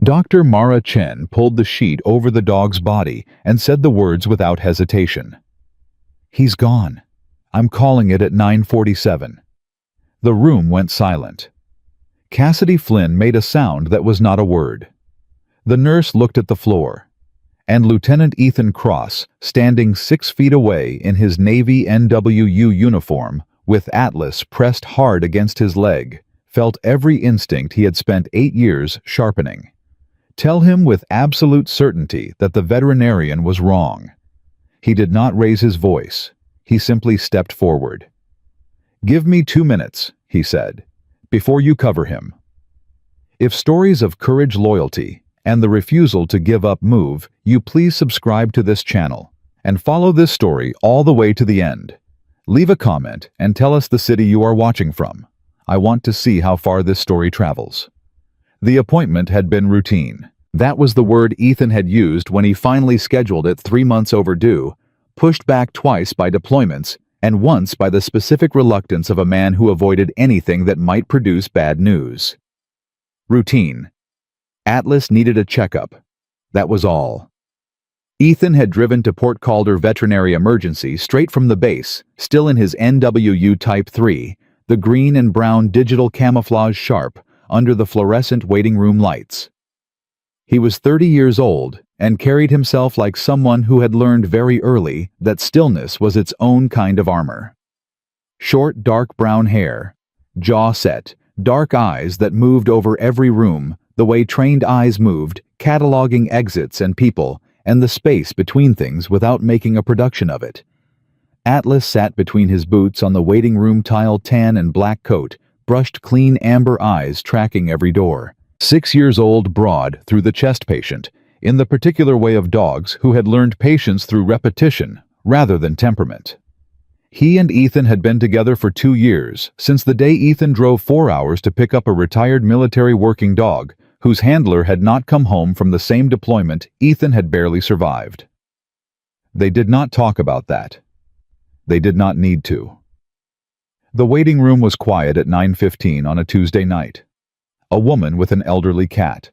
Dr. Mara Chen pulled the sheet over the dog's body and said the words without hesitation. "He's gone. I'm calling it at 9:47. The room went silent. Cassidy Flynn made a sound that was not a word. The nurse looked at the floor, and Lieutenant Ethan Cross, standing 6 feet away in his Navy NWU uniform, with Atlas pressed hard against his leg, felt every instinct he had spent 8 years sharpening. Tell him with absolute certainty that the veterinarian was wrong. He did not raise his voice. He simply stepped forward. "Give me 2 minutes," he said, "before you cover him." If stories of courage, loyalty, and the refusal to give up move you, please subscribe to this channel and follow this story all the way to the end. Leave a comment and tell us the city you are watching from. I want to see how far this story travels. The appointment had been routine. That was the word Ethan had used when he finally scheduled it, 3 months overdue, pushed back twice by deployments, and once by the specific reluctance of a man who avoided anything that might produce bad news. Routine. Atlas needed a checkup. That was all. Ethan had driven to Port Calder Veterinary Emergency straight from the base, still in his NWU Type 3, the green and brown digital camouflage sharp, under the fluorescent waiting room lights. He was 30 years old and carried himself like someone who had learned very early that stillness was its own kind of armor. Short, dark brown hair, jaw set, dark eyes that moved over every room, the way trained eyes moved, cataloging exits and people, and the space between things without making a production of it. Atlas sat between his boots on the waiting room tile, tan and black coat, brushed clean amber eyes tracking every door. 6 years old, broad, through the chest patient, in the particular way of dogs who had learned patience through repetition rather than temperament. He and Ethan had been together for 2 years, since the day Ethan drove 4 hours to pick up a retired military working dog, whose handler had not come home from the same deployment Ethan had barely survived. They did not talk about that. They did not need to. The waiting room was quiet at 9:15 on a Tuesday night. A woman with an elderly cat.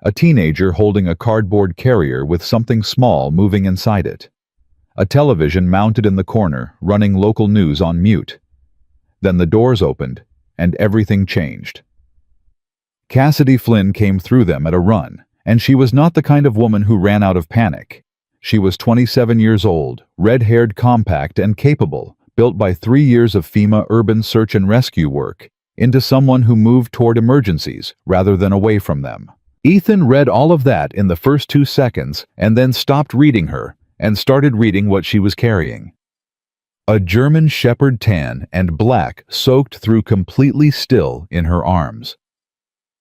A teenager holding a cardboard carrier with something small moving inside it. A television mounted in the corner, running local news on mute. Then the doors opened, and everything changed. Cassidy Flynn came through them at a run, and she was not the kind of woman who ran out of panic. She was 27 years old, red-haired, compact, and capable, built by 3 years of FEMA urban search and rescue work, into someone who moved toward emergencies rather than away from them. Ethan read all of that in the first 2 seconds and then stopped reading her and started reading what she was carrying. A German Shepherd, tan and black, soaked through, completely still in her arms.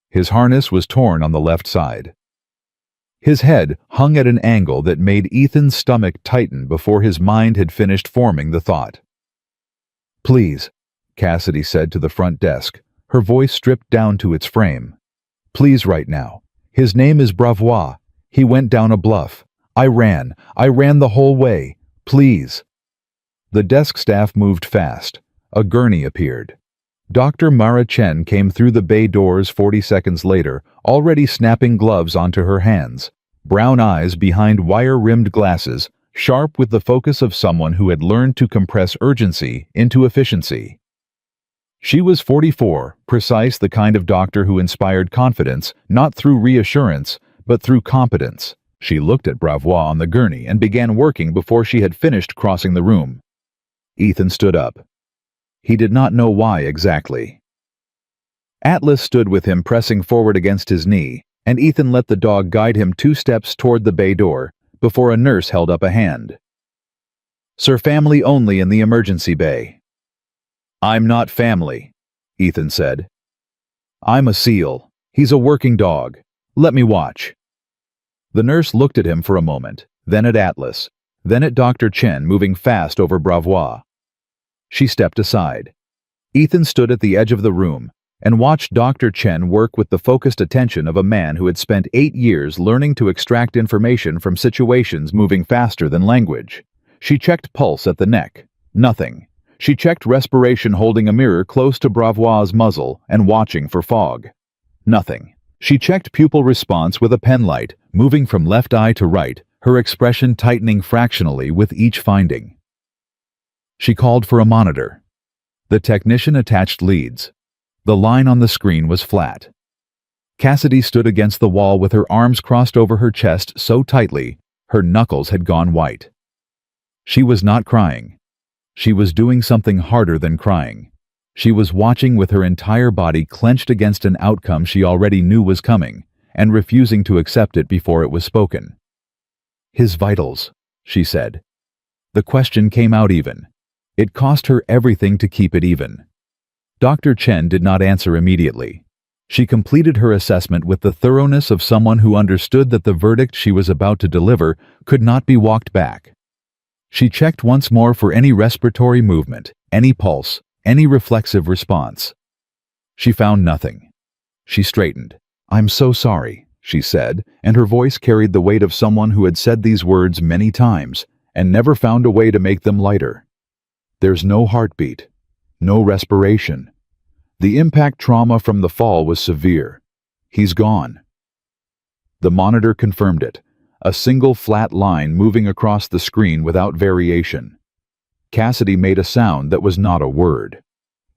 His harness was torn on the left side. His head hung at an angle that made Ethan's stomach tighten before his mind had finished forming the thought. "Please," Cassidy said to the front desk, her voice stripped down to its frame. "Please, right now. His name is Bravery. He went down a bluff. I ran the whole way. Please." The desk staff moved fast. A gurney appeared. Dr. Mara Chen came through the bay doors 40 seconds later, already snapping gloves onto her hands, brown eyes behind wire-rimmed glasses, sharp with the focus of someone who had learned to compress urgency into efficiency. She was 44, precise, the kind of doctor who inspired confidence, not through reassurance, but through competence. She looked at Bravery on the gurney and began working before she had finished crossing the room. Ethan stood up. He did not know why exactly. Atlas stood with him, pressing forward against his knee, and Ethan let the dog guide him 2 steps toward the bay door before a nurse held up a hand. "Sir, family only in the emergency bay." "I'm not family," Ethan said. "I'm a SEAL. He's a working dog. Let me watch." The nurse looked at him for a moment, then at Atlas, then at Dr. Chen, moving fast over Bravery. She stepped aside. Ethan stood at the edge of the room and watched Dr. Chen work with the focused attention of a man who had spent 8 years learning to extract information from situations moving faster than language. She checked pulse at the neck. Nothing. She checked respiration, holding a mirror close to Bravery's muzzle and watching for fog. Nothing. She checked pupil response with a pen light, moving from left eye to right, her expression tightening fractionally with each finding. She called for a monitor. The technician attached leads. The line on the screen was flat. Cassidy stood against the wall with her arms crossed over her chest so tightly, her knuckles had gone white. She was not crying. She was doing something harder than crying. She was watching with her entire body clenched against an outcome she already knew was coming, and refusing to accept it before it was spoken. "His vitals," she said. The question came out even. It cost her everything to keep it even. Dr. Chen did not answer immediately. She completed her assessment with the thoroughness of someone who understood that the verdict she was about to deliver could not be walked back. She checked once more for any respiratory movement, any pulse, any reflexive response. She found nothing. She straightened. "I'm so sorry," she said, and her voice carried the weight of someone who had said these words many times and never found a way to make them lighter. "There's no heartbeat, no respiration. The impact trauma from the fall was severe. He's gone." The monitor confirmed it, a single flat line moving across the screen without variation. Cassidy made a sound that was not a word.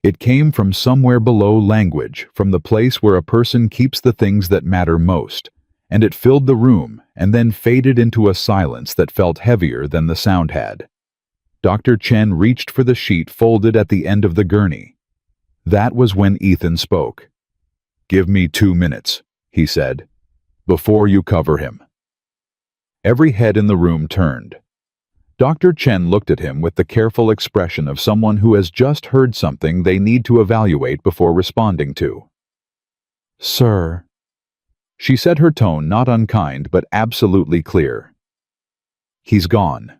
It came from somewhere below language, from the place where a person keeps the things that matter most, and it filled the room and then faded into a silence that felt heavier than the sound had. Dr. Chen reached for the sheet folded at the end of the gurney. That was when Ethan spoke. "Give me 2 minutes," he said, "before you cover him." Every head in the room turned. Dr. Chen looked at him with the careful expression of someone who has just heard something they need to evaluate before responding to. "Sir," she said, her tone not unkind but absolutely clear. "He's gone.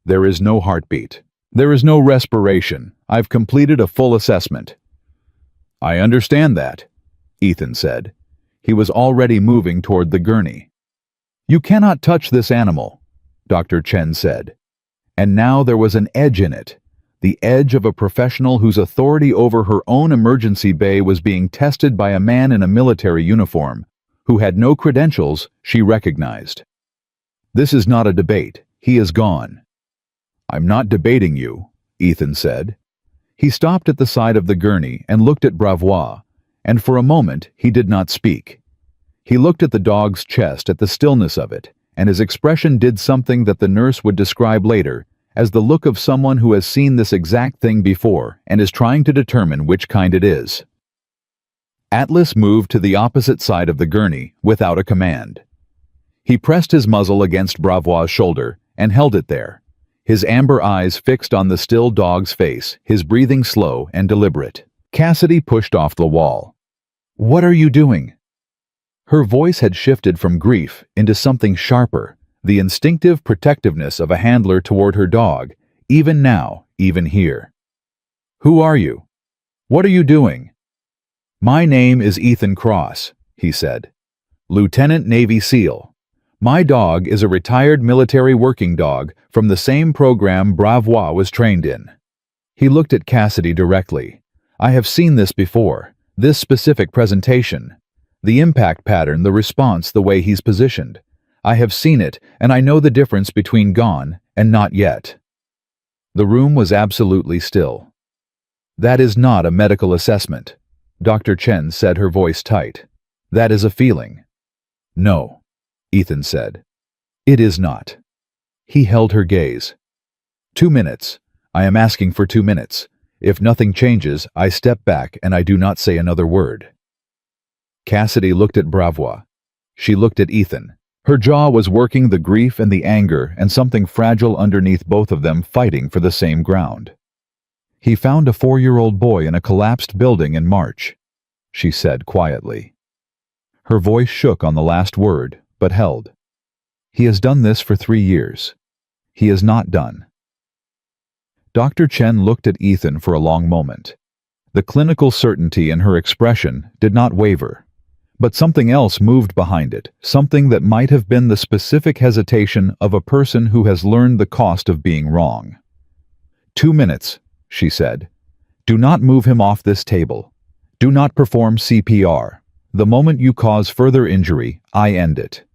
There is no heartbeat. There is no respiration. I've completed a full assessment." "I understand that," Ethan said. He was already moving toward the gurney. "You cannot touch this animal," Dr. Chen said. And now there was an edge in it, the edge of a professional whose authority over her own emergency bay was being tested by a man in a military uniform, who had no credentials she recognized. "This is not a debate. He is gone." "I'm not debating you," Ethan said. He stopped at the side of the gurney and looked at Bravois, and for a moment he did not speak. He looked at the dog's chest, at the stillness of it, and his expression did something that the nurse would describe later as the look of someone who has seen this exact thing before and is trying to determine which kind it is. Atlas moved to the opposite side of the gurney without a command. He pressed his muzzle against Bravois' shoulder and held it there, his amber eyes fixed on the still dog's face, his breathing slow and deliberate. Cassidy pushed off the wall. "What are you doing?" Her voice had shifted from grief into something sharper, the instinctive protectiveness of a handler toward her dog, even now, even here. "Who are you? What are you doing?" "My name is Ethan Cross," he said. "Lieutenant Navy SEAL. My dog is a retired military working dog from the same program Bravois was trained in." He looked at Cassidy directly. "I have seen this before, this specific presentation. The impact pattern, the response, the way he's positioned. I have seen it, and I know the difference between gone and not yet." The room was absolutely still. "That is not a medical assessment," Dr. Chen said, her voice tight. "That is a feeling." "No," Ethan said. "It is not." He held her gaze. 2 minutes. I am asking for 2 minutes. If nothing changes, I step back and I do not say another word." Cassidy looked at Bravois. She looked at Ethan. Her jaw was working, the grief and the anger and something fragile underneath, both of them fighting for the same ground. "He found a 4-year-old boy in a collapsed building in March," she said quietly. Her voice shook on the last word, but held. "He has done this for 3 years. He is not done." Dr. Chen looked at Ethan for a long moment. The clinical certainty in her expression did not waver. But something else moved behind it, something that might have been the specific hesitation of a person who has learned the cost of being wrong. 2 minutes, she said. "Do not move him off this table. Do not perform CPR. The moment you cause further injury, I end it.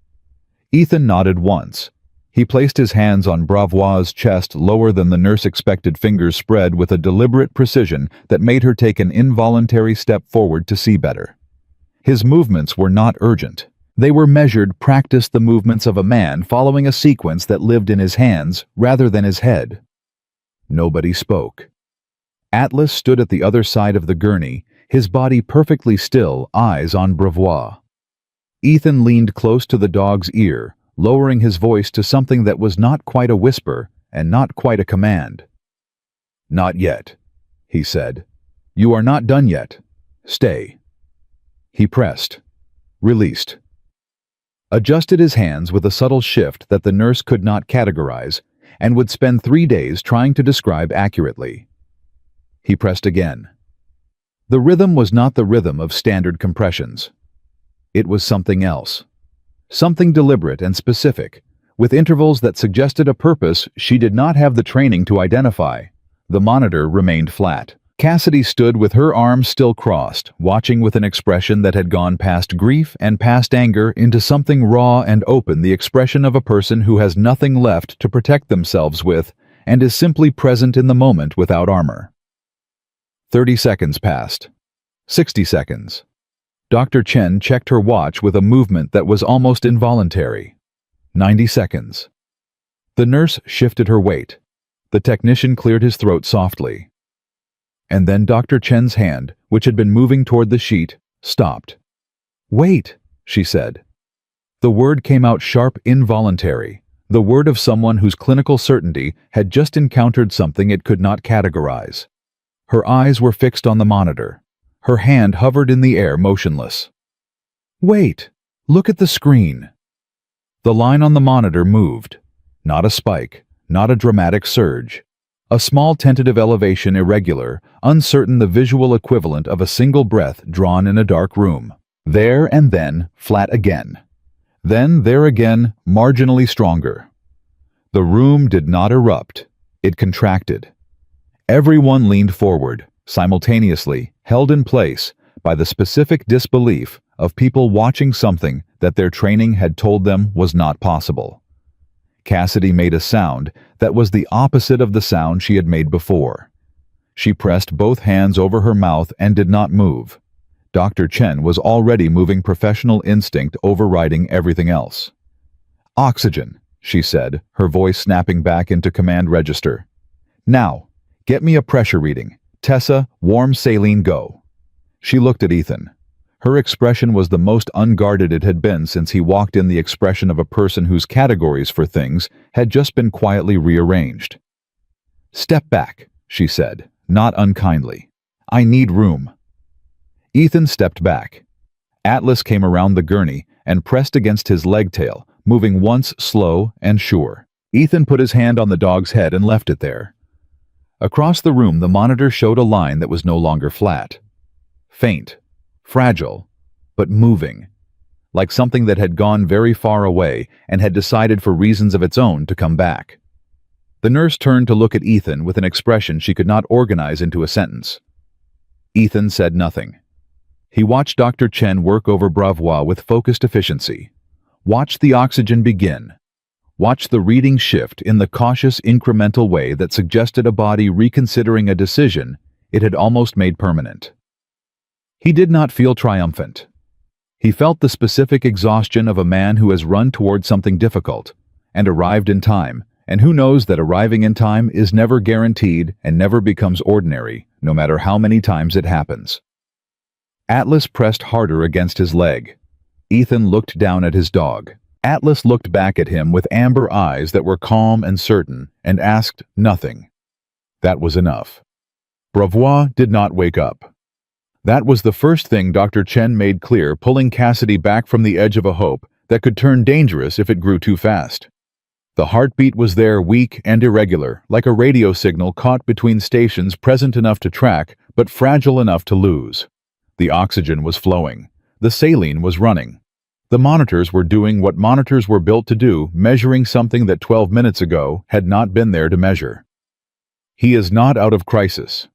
Ethan nodded once. He placed his hands on Bravois' chest lower than the nurse expected, fingers spread with a deliberate precision that made her take an involuntary step forward to see better. His movements were not urgent. They were measured, practiced, the movements of a man following a sequence that lived in his hands rather than his head. Nobody spoke. Atlas stood at the other side of the gurney, his body perfectly still, eyes on Bravois. Ethan leaned close to the dog's ear, lowering his voice to something that was not quite a whisper and not quite a command. "Not yet," he said. "You are not done yet. Stay." He pressed, released, adjusted his hands with a subtle shift that the nurse could not categorize and would spend 3 days trying to describe accurately. He pressed again. The rhythm was not the rhythm of standard compressions. It was something else. Something deliberate and specific, with intervals that suggested a purpose she did not have the training to identify. The monitor remained flat. Cassidy stood with her arms still crossed, watching with an expression that had gone past grief and past anger into something raw and open, the expression of a person who has nothing left to protect themselves with and is simply present in the moment without armor. 30 seconds passed. 60 seconds. Dr. Chen checked her watch with a movement that was almost involuntary. 90 seconds. The nurse shifted her weight. The technician cleared his throat softly. And then Dr. Chen's hand, which had been moving toward the sheet, stopped. "Wait," she said. The word came out sharp, involuntary, the word of someone whose clinical certainty had just encountered something it could not categorize. Her eyes were fixed on the monitor. Her hand hovered in the air, motionless. "Wait! Look at the screen!" The line on the monitor moved. Not a spike, not a dramatic surge. A small tentative elevation, irregular, uncertain, the visual equivalent of a single breath drawn in a dark room. There and then, flat again. Then, there again, marginally stronger. The room did not erupt. It contracted. Everyone leaned forward, simultaneously, held in place by the specific disbelief of people watching something that their training had told them was not possible. Cassidy made a sound that was the opposite of the sound she had made before. She pressed both hands over her mouth and did not move. Dr. Chen was already moving, professional instinct overriding everything else. "Oxygen," she said, her voice snapping back into command register. "Now, get me a pressure reading. Tessa, warm saline, go." She looked at Ethan. Her expression was the most unguarded it had been since he walked in, the expression of a person whose categories for things had just been quietly rearranged. "Step back," she said, not unkindly. "I need room." Ethan stepped back. Atlas came around the gurney and pressed against his leg tail, moving once slow and sure. Ethan put his hand on the dog's head and left it there. Across the room, the monitor showed a line that was no longer flat. Faint. Fragile, but moving, like something that had gone very far away and had decided for reasons of its own to come back. The nurse turned to look at Ethan with an expression she could not organize into a sentence. Ethan said nothing. He watched Dr. Chen work over Bravois with focused efficiency. Watched the oxygen begin. Watched the reading shift in the cautious, incremental way that suggested a body reconsidering a decision it had almost made permanent. He did not feel triumphant. He felt the specific exhaustion of a man who has run toward something difficult and arrived in time, and who knows that arriving in time is never guaranteed and never becomes ordinary, no matter how many times it happens. Atlas pressed harder against his leg. Ethan looked down at his dog. Atlas looked back at him with amber eyes that were calm and certain, and asked nothing. That was enough. Bravois did not wake up. That was the first thing Dr. Chen made clear, pulling Cassidy back from the edge of a hope that could turn dangerous if it grew too fast. The heartbeat was there, weak and irregular, like a radio signal caught between stations, present enough to track, but fragile enough to lose. The oxygen was flowing. The saline was running. The monitors were doing what monitors were built to do, measuring something that 12 minutes ago had not been there to measure. He is not out of crisis.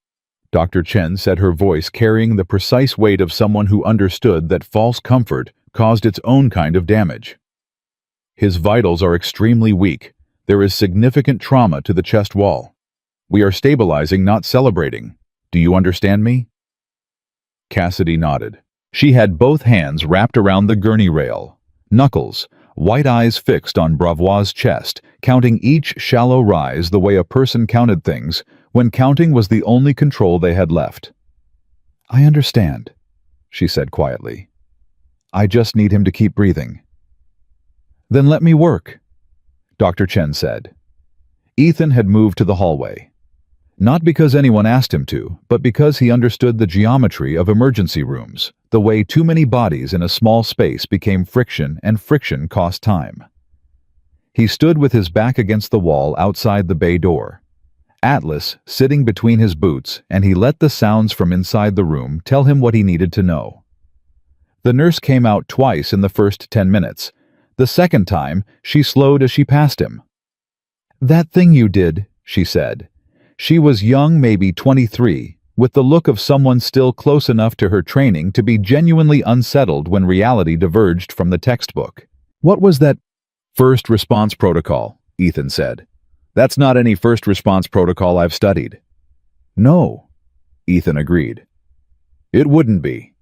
Dr. Chen said, her voice carrying the precise weight of someone who understood that false comfort caused its own kind of damage. His vitals are extremely weak. There is significant trauma to the chest wall. We are stabilizing, not celebrating. Do you understand me? Cassidy nodded. She had both hands wrapped around the gurney rail, knuckles, white eyes fixed on Bravois' chest, counting each shallow rise the way a person counted things when counting was the only control they had left. "I understand," she said quietly. "I just need him to keep breathing." "Then let me work," Dr. Chen said. Ethan had moved to the hallway. Not because anyone asked him to, but because he understood the geometry of emergency rooms, the way too many bodies in a small space became friction, and friction cost time. He stood with his back against the wall outside the bay door, Atlas sitting between his boots, and he let the sounds from inside the room tell him what he needed to know. The nurse came out twice in the first 10 minutes. The second time, she slowed as she passed him. "That thing you did," she said. She was young, maybe 23, with the look of someone still close enough to her training to be genuinely unsettled when reality diverged from the textbook. "What was that?" "First response protocol," Ethan said. "That's not any first response protocol I've studied." "No," Ethan agreed. "It wouldn't be."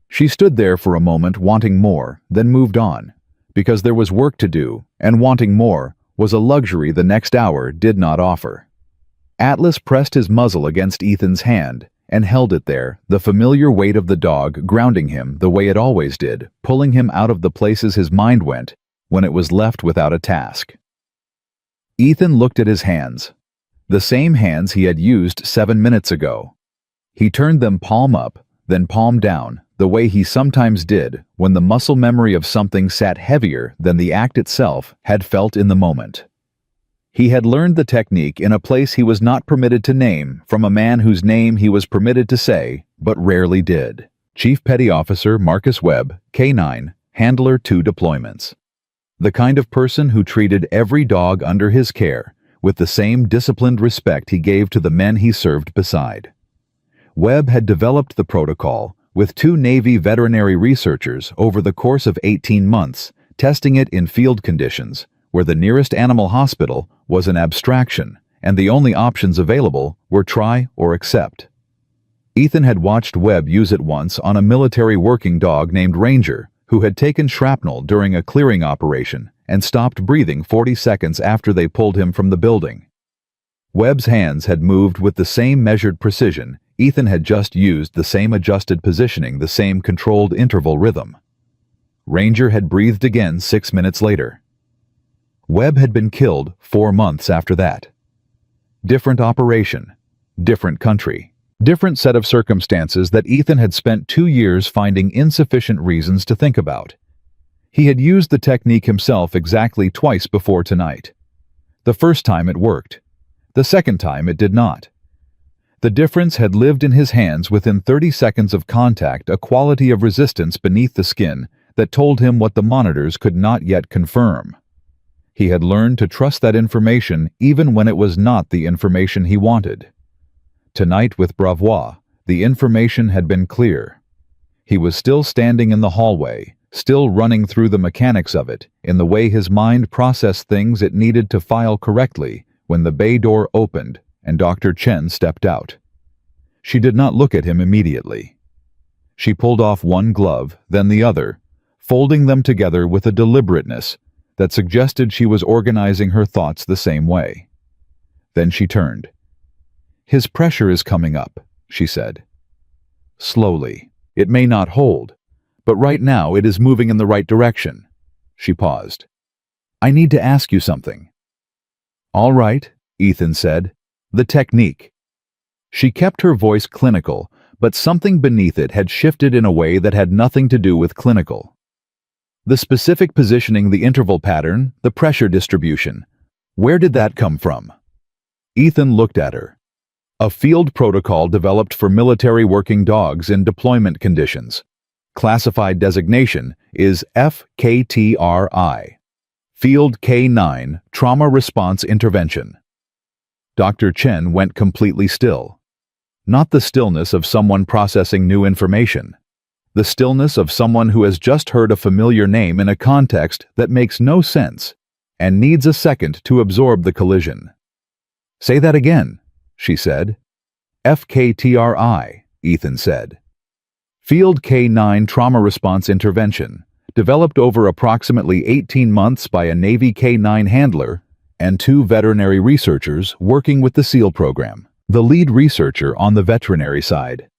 She stood there for a moment wanting more, then moved on, because there was work to do, and wanting more was a luxury the next hour did not offer. Atlas pressed his muzzle against Ethan's hand and held it there, the familiar weight of the dog grounding him the way it always did, pulling him out of the places his mind went when it was left without a task. Ethan looked at his hands, the same hands he had used 7 minutes ago. He turned them palm up, then palm down, the way he sometimes did when the muscle memory of something sat heavier than the act itself had felt in the moment. He had learned the technique in a place he was not permitted to name from a man whose name he was permitted to say, but rarely did. Chief Petty Officer Marcus Webb, K9, Handler 2 Deployments. The kind of person who treated every dog under his care with the same disciplined respect he gave to the men he served beside. Webb had developed the protocol with 2 Navy veterinary researchers over the course of 18 months, testing it in field conditions, where the nearest animal hospital was an abstraction, and the only options available were try or accept. Ethan had watched Webb use it once on a military working dog named Ranger, who had taken shrapnel during a clearing operation and stopped breathing 40 seconds after they pulled him from the building. Webb's hands had moved with the same measured precision. Ethan had just used the same adjusted positioning, the same controlled interval rhythm. Ranger had breathed again 6 minutes later. Webb had been killed 4 months after that. Different operation, different country. Different set of circumstances that Ethan had spent 2 years finding insufficient reasons to think about. He had used the technique himself exactly twice before tonight. The first time it worked. The second time it did not. The difference had lived in his hands within 30 seconds of contact, a quality of resistance beneath the skin that told him what the monitors could not yet confirm. He had learned to trust that information even when it was not the information he wanted. Tonight with Bravois, the information had been clear. He was still standing in the hallway, still running through the mechanics of it, in the way his mind processed things it needed to file correctly, when the bay door opened and Dr. Chen stepped out. She did not look at him immediately. She pulled off one glove, then the other, folding them together with a deliberateness that suggested she was organizing her thoughts the same way. Then she turned. "His pressure is coming up," she said. "Slowly. It may not hold, but right now it is moving in the right direction." She paused. "I need to ask you something." "All right," Ethan said. "The technique." She kept her voice clinical, but something beneath it had shifted in a way that had nothing to do with clinical. The specific positioning, the interval pattern, the pressure distribution. Where did that come from? Ethan looked at her. "A field protocol developed for military working dogs in deployment conditions. Classified designation is FKTRI. Field K9, Trauma Response Intervention." Dr. Chen went completely still. Not the stillness of someone processing new information. The stillness of someone who has just heard a familiar name in a context that makes no sense and needs a second to absorb the collision. "Say that again," she said. FKTRI, Ethan said. Field K9 Trauma Response Intervention, developed over approximately 18 months by a Navy K9 handler and 2 veterinary researchers working with the SEAL program, the lead researcher on the veterinary side.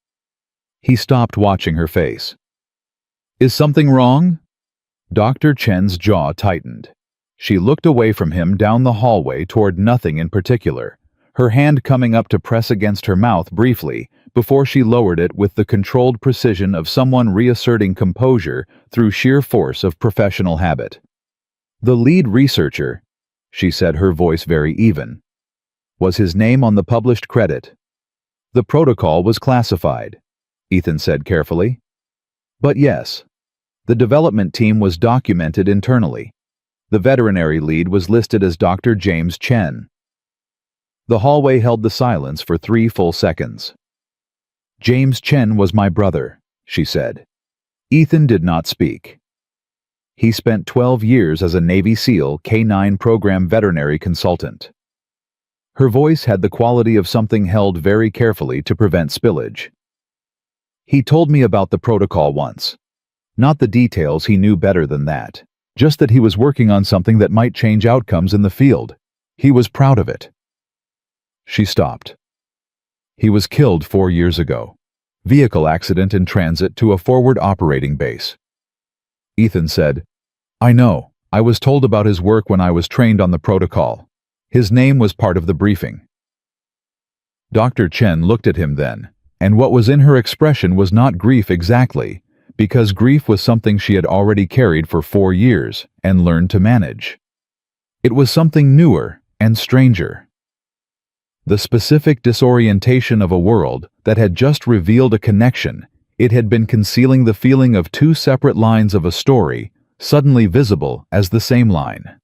He stopped, watching her face. "Is something wrong?" Dr. Chen's jaw tightened. She looked away from him down the hallway toward nothing in particular, her hand coming up to press against her mouth briefly before she lowered it with the controlled precision of someone reasserting composure through sheer force of professional habit. "The lead researcher," she said, her voice very even. "Was his name on the published credit?" "The protocol was classified," Ethan said carefully. "But yes, the development team was documented internally. The veterinary lead was listed as Dr. James Chen." The hallway held the silence for 3 full seconds. "James Chen was my brother," she said. Ethan did not speak. He spent 12 years as a Navy SEAL K9 program veterinary consultant. Her voice had the quality of something held very carefully to prevent spillage. "He told me about the protocol once. Not the details, he knew better than that. Just that he was working on something that might change outcomes in the field. He was proud of it." She stopped. "He was killed 4 years ago. Vehicle accident in transit to a forward operating base." Ethan said, "I know. I was told about his work when I was trained on the protocol. His name was part of the briefing." Dr. Chen looked at him then, and what was in her expression was not grief exactly, because grief was something she had already carried for 4 years and learned to manage. It was something newer and stranger. The specific disorientation of a world that had just revealed a connection. It had been concealing the feeling of 2 separate lines of a story, suddenly visible as the same line.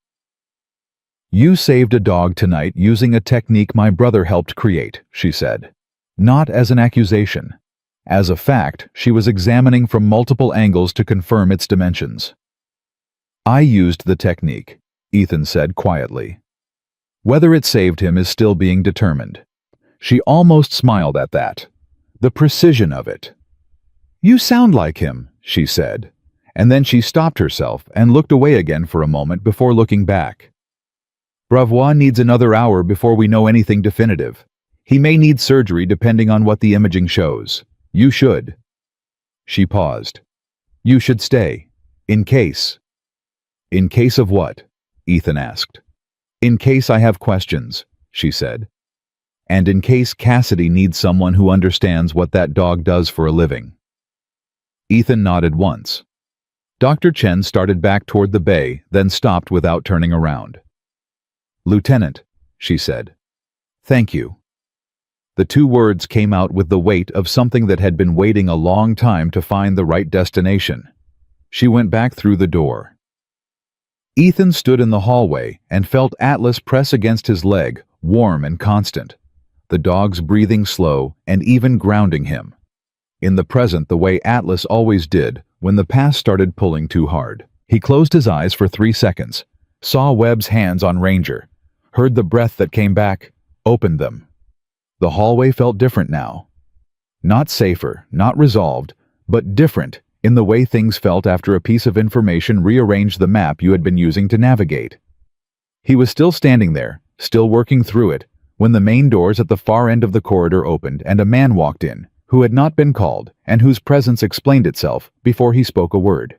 "You saved a dog tonight using a technique my brother helped create," she said. Not as an accusation. As a fact, she was examining from multiple angles to confirm its dimensions. "I used the technique," Ethan said quietly. "Whether it saved him is still being determined." She almost smiled at that. The precision of it. "You sound like him," she said, and then she stopped herself and looked away again for a moment before looking back. "Bravois needs another hour before we know anything definitive. He may need surgery depending on what the imaging shows. You should." She paused. "You should stay. In case." "In case of what?" Ethan asked. "In case I have questions," she said. "And in case Cassidy needs someone who understands what that dog does for a living." Ethan nodded once. Dr. Chen started back toward the bay, then stopped without turning around. "Lieutenant," she said. "Thank you." The 2 words came out with the weight of something that had been waiting a long time to find the right destination. She went back through the door. Ethan stood in the hallway and felt Atlas press against his leg, warm and constant. The dog's breathing slow and even grounding him. In the present, the way Atlas always did when the past started pulling too hard. He closed his eyes for 3 seconds, saw Webb's hands on Ranger, heard the breath that came back, opened them. The hallway felt different now. Not safer, not resolved, but different in the way things felt after a piece of information rearranged the map you had been using to navigate. He was still standing there, still working through it, when the main doors at the far end of the corridor opened and a man walked in, who had not been called and whose presence explained itself before he spoke a word.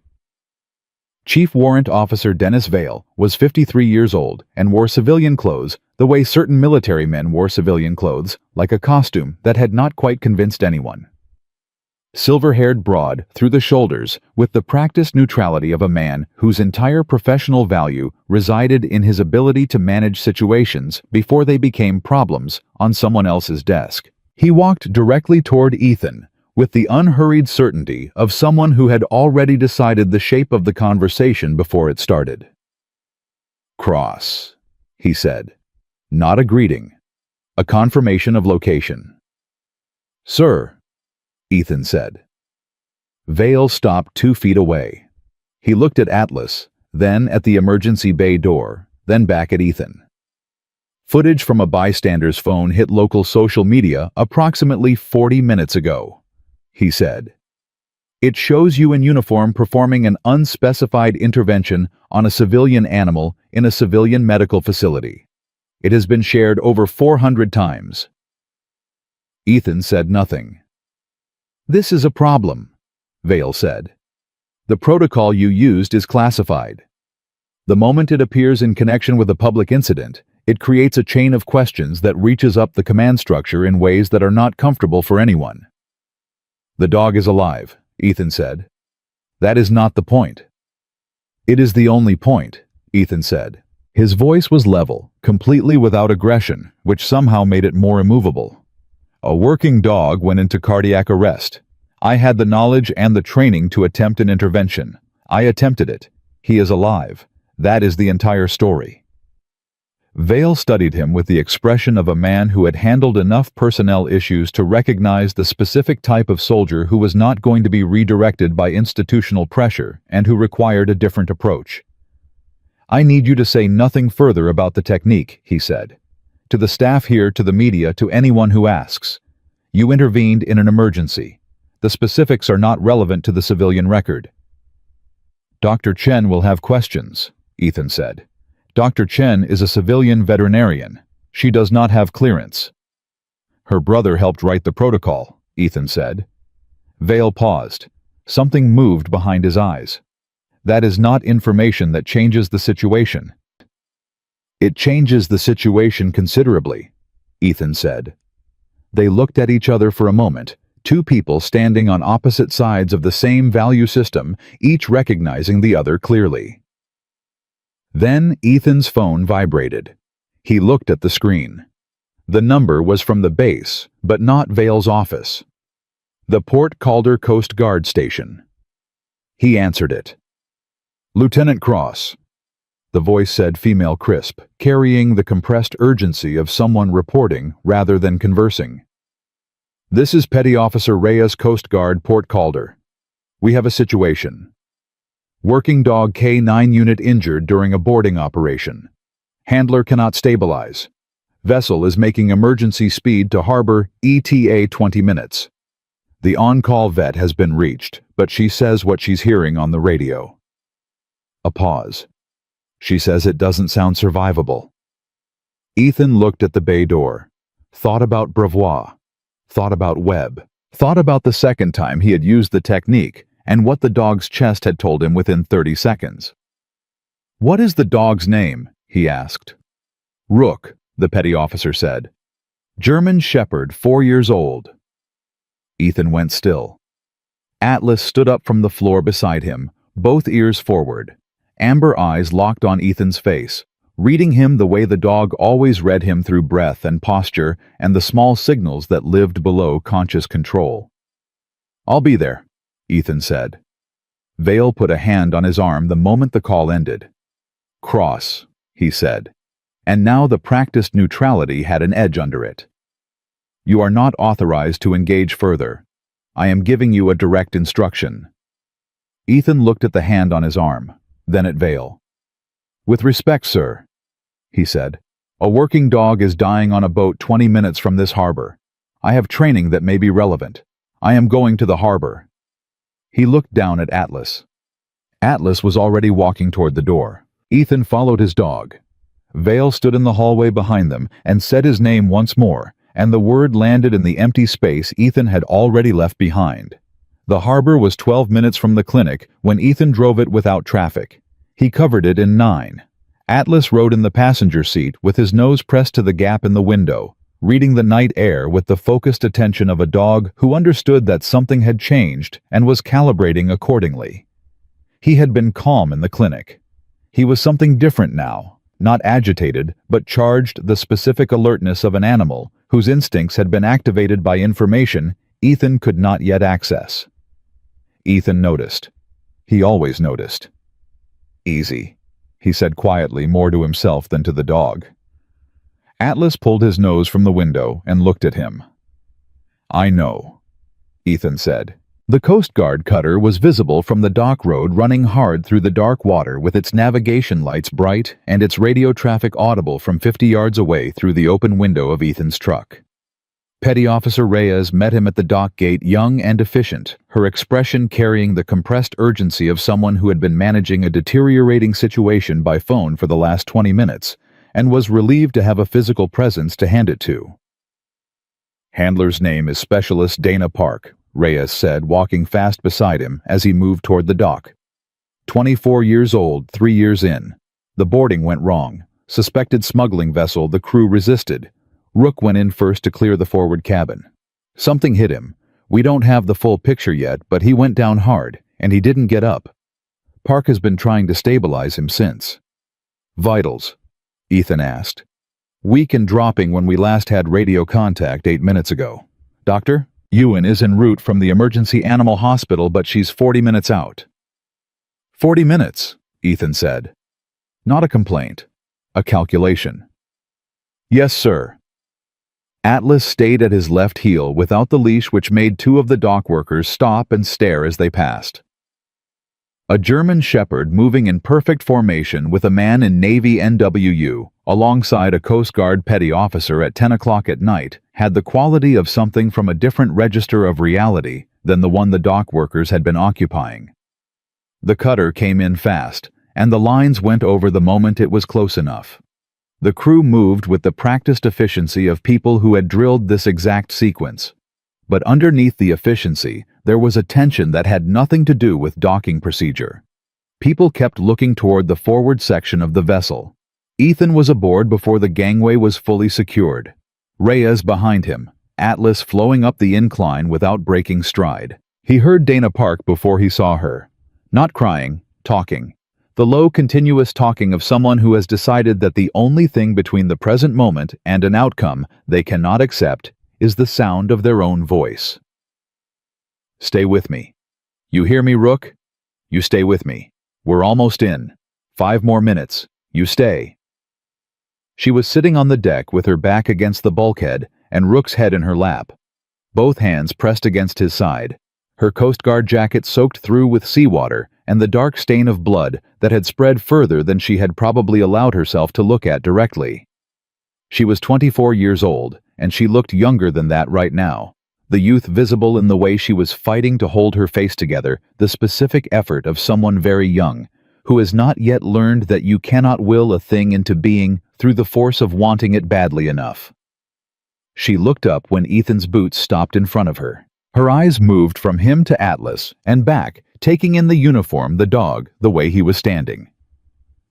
Chief Warrant Officer Dennis Vale was 53 years old and wore civilian clothes the way certain military men wore civilian clothes, like a costume that had not quite convinced anyone. Silver-haired, broad, through the shoulders, with the practiced neutrality of a man whose entire professional value resided in his ability to manage situations before they became problems on someone else's desk. He walked directly toward Ethan, with the unhurried certainty of someone who had already decided the shape of the conversation before it started. "Cross," he said. Not a greeting. A confirmation of location. "Sir," Ethan said. Vale stopped 2 feet away. He looked at Atlas, then at the emergency bay door, then back at Ethan. Footage from a bystander's phone hit local social media approximately 40 minutes ago, he said. It shows you in uniform performing an unspecified intervention on a civilian animal in a civilian medical facility. It has been shared over 400 times. Ethan said nothing. "This is a problem," Vale said. "The protocol you used is classified. The moment it appears in connection with a public incident, it creates a chain of questions that reaches up the command structure in ways that are not comfortable for anyone." "The dog is alive," Ethan said. "That is not the point." "It is the only point," Ethan said. His voice was level, completely without aggression, which somehow made it more immovable. "A working dog went into cardiac arrest. I had the knowledge and the training to attempt an intervention. I attempted it. He is alive. That is the entire story." Vale studied him with the expression of a man who had handled enough personnel issues to recognize the specific type of soldier who was not going to be redirected by institutional pressure and who required a different approach. "I need you to say nothing further about the technique," he said. "To the staff here, to the media, to anyone who asks. You intervened in an emergency. The specifics are not relevant to the civilian record." "Dr. Chen will have questions," Ethan said. "Dr. Chen is a civilian veterinarian. She does not have clearance." "Her brother helped write the protocol," Ethan said. Vale paused. Something moved behind his eyes. "That is not information that changes the situation." "It changes the situation considerably," Ethan said. They looked at each other for a moment, two people standing on opposite sides of the same value system, each recognizing the other clearly. Then Ethan's phone vibrated. He looked at the screen. The number was from the base, but not Vale's office. The Port Calder Coast Guard Station. He answered it. "Lieutenant Cross," the voice said, female crisp, carrying the compressed urgency of someone reporting rather than conversing. "This is Petty Officer Reyes, Coast Guard, Port Calder. We have a situation. Working dog K9 unit injured during a boarding operation. Handler cannot stabilize. Vessel is making emergency speed to harbor ETA 20 minutes. The on-call vet has been reached, but she says what she's hearing on the radio." A pause. "She says it doesn't sound survivable." Ethan looked at the bay door, thought about Brevois, thought about Webb, thought about the second time he had used the technique and what the dog's chest had told him within 30 seconds. "What is the dog's name?" he asked. "Rook," the petty officer said. "German Shepherd, 4 years old." Ethan went still. Atlas stood up from the floor beside him, both ears forward, amber eyes locked on Ethan's face, reading him the way the dog always read him through breath and posture and the small signals that lived below conscious control. "I'll be there," Ethan said. Vale put a hand on his arm the moment the call ended. "Cross," he said, and now the practiced neutrality had an edge under it. "You are not authorized to engage further. I am giving you a direct instruction." Ethan looked at the hand on his arm, then at Vale. "With respect, sir," he said, "a working dog is dying on a boat 20 minutes from this harbor. I have training that may be relevant. I am going to the harbor." He looked down at Atlas. Atlas was already walking toward the door. Ethan followed his dog. Vale stood in the hallway behind them and said his name once more, and the word landed in the empty space Ethan had already left behind. The harbor was 12 minutes from the clinic when Ethan drove it without traffic. He covered it in 9. Atlas rode in the passenger seat with his nose pressed to the gap in the window, reading the night air with the focused attention of a dog who understood that something had changed and was calibrating accordingly. He had been calm in the clinic. He was something different now, not agitated, but charged the specific alertness of an animal whose instincts had been activated by information Ethan could not yet access. Ethan noticed. He always noticed. "Easy," he said quietly, more to himself than to the dog. Atlas pulled his nose from the window and looked at him. I know, Ethan said. The Coast Guard cutter was visible from the dock road, running hard through the dark water with its navigation lights bright and its radio traffic audible from 50 yards away through the open window of Ethan's truck. Petty Officer Reyes met him at the dock gate, young and efficient, her expression carrying the compressed urgency of someone who had been managing a deteriorating situation by phone for the last 20 minutes and was relieved to have a physical presence to hand it to. "Handler's name is Specialist Dana Park," Reyes said, walking fast beside him as he moved toward the dock. 24 years old, 3 years in. The boarding went wrong. Suspected smuggling vessel, the crew resisted. Rook went in first to clear the forward cabin. Something hit him. We don't have the full picture yet, but he went down hard, and he didn't get up. Park has been trying to stabilize him since. "Vitals?" Ethan asked. "Weak and dropping when we last had radio contact 8 minutes ago. Doctor? Ewan is en route from the emergency animal hospital, but she's 40 minutes out." 40 minutes, Ethan said. Not a complaint. A calculation. "Yes, sir." Atlas stayed at his left heel without the leash, which made 2 of the dock workers stop and stare as they passed. A German Shepherd moving in perfect formation with a man in Navy NWU, alongside a Coast Guard petty officer at 10 o'clock at night, had the quality of something from a different register of reality than the one the dock workers had been occupying. The cutter came in fast, and the lines went over the moment it was close enough. The crew moved with the practiced efficiency of people who had drilled this exact sequence. But underneath the efficiency, there was a tension that had nothing to do with docking procedure. People kept looking toward the forward section of the vessel. Ethan was aboard before the gangway was fully secured. Reyes behind him, Atlas flowing up the incline without breaking stride. He heard Dana Park before he saw her. Not crying, talking. The low, continuous talking of someone who has decided that the only thing between the present moment and an outcome they cannot accept is the sound of their own voice. "Stay with me. You hear me, Rook? You stay with me. We're almost in. 5 more minutes. You stay." She was sitting on the deck with her back against the bulkhead and Rook's head in her lap, both hands pressed against his side, her Coast Guard jacket soaked through with seawater and the dark stain of blood that had spread further than she had probably allowed herself to look at directly. She was 24 years old, and she looked younger than that right now, the youth visible in the way she was fighting to hold her face together, the specific effort of someone very young, who has not yet learned that you cannot will a thing into being through the force of wanting it badly enough. She looked up when Ethan's boots stopped in front of her. Her eyes moved from him to Atlas and back, taking in the uniform, the dog, the way he was standing.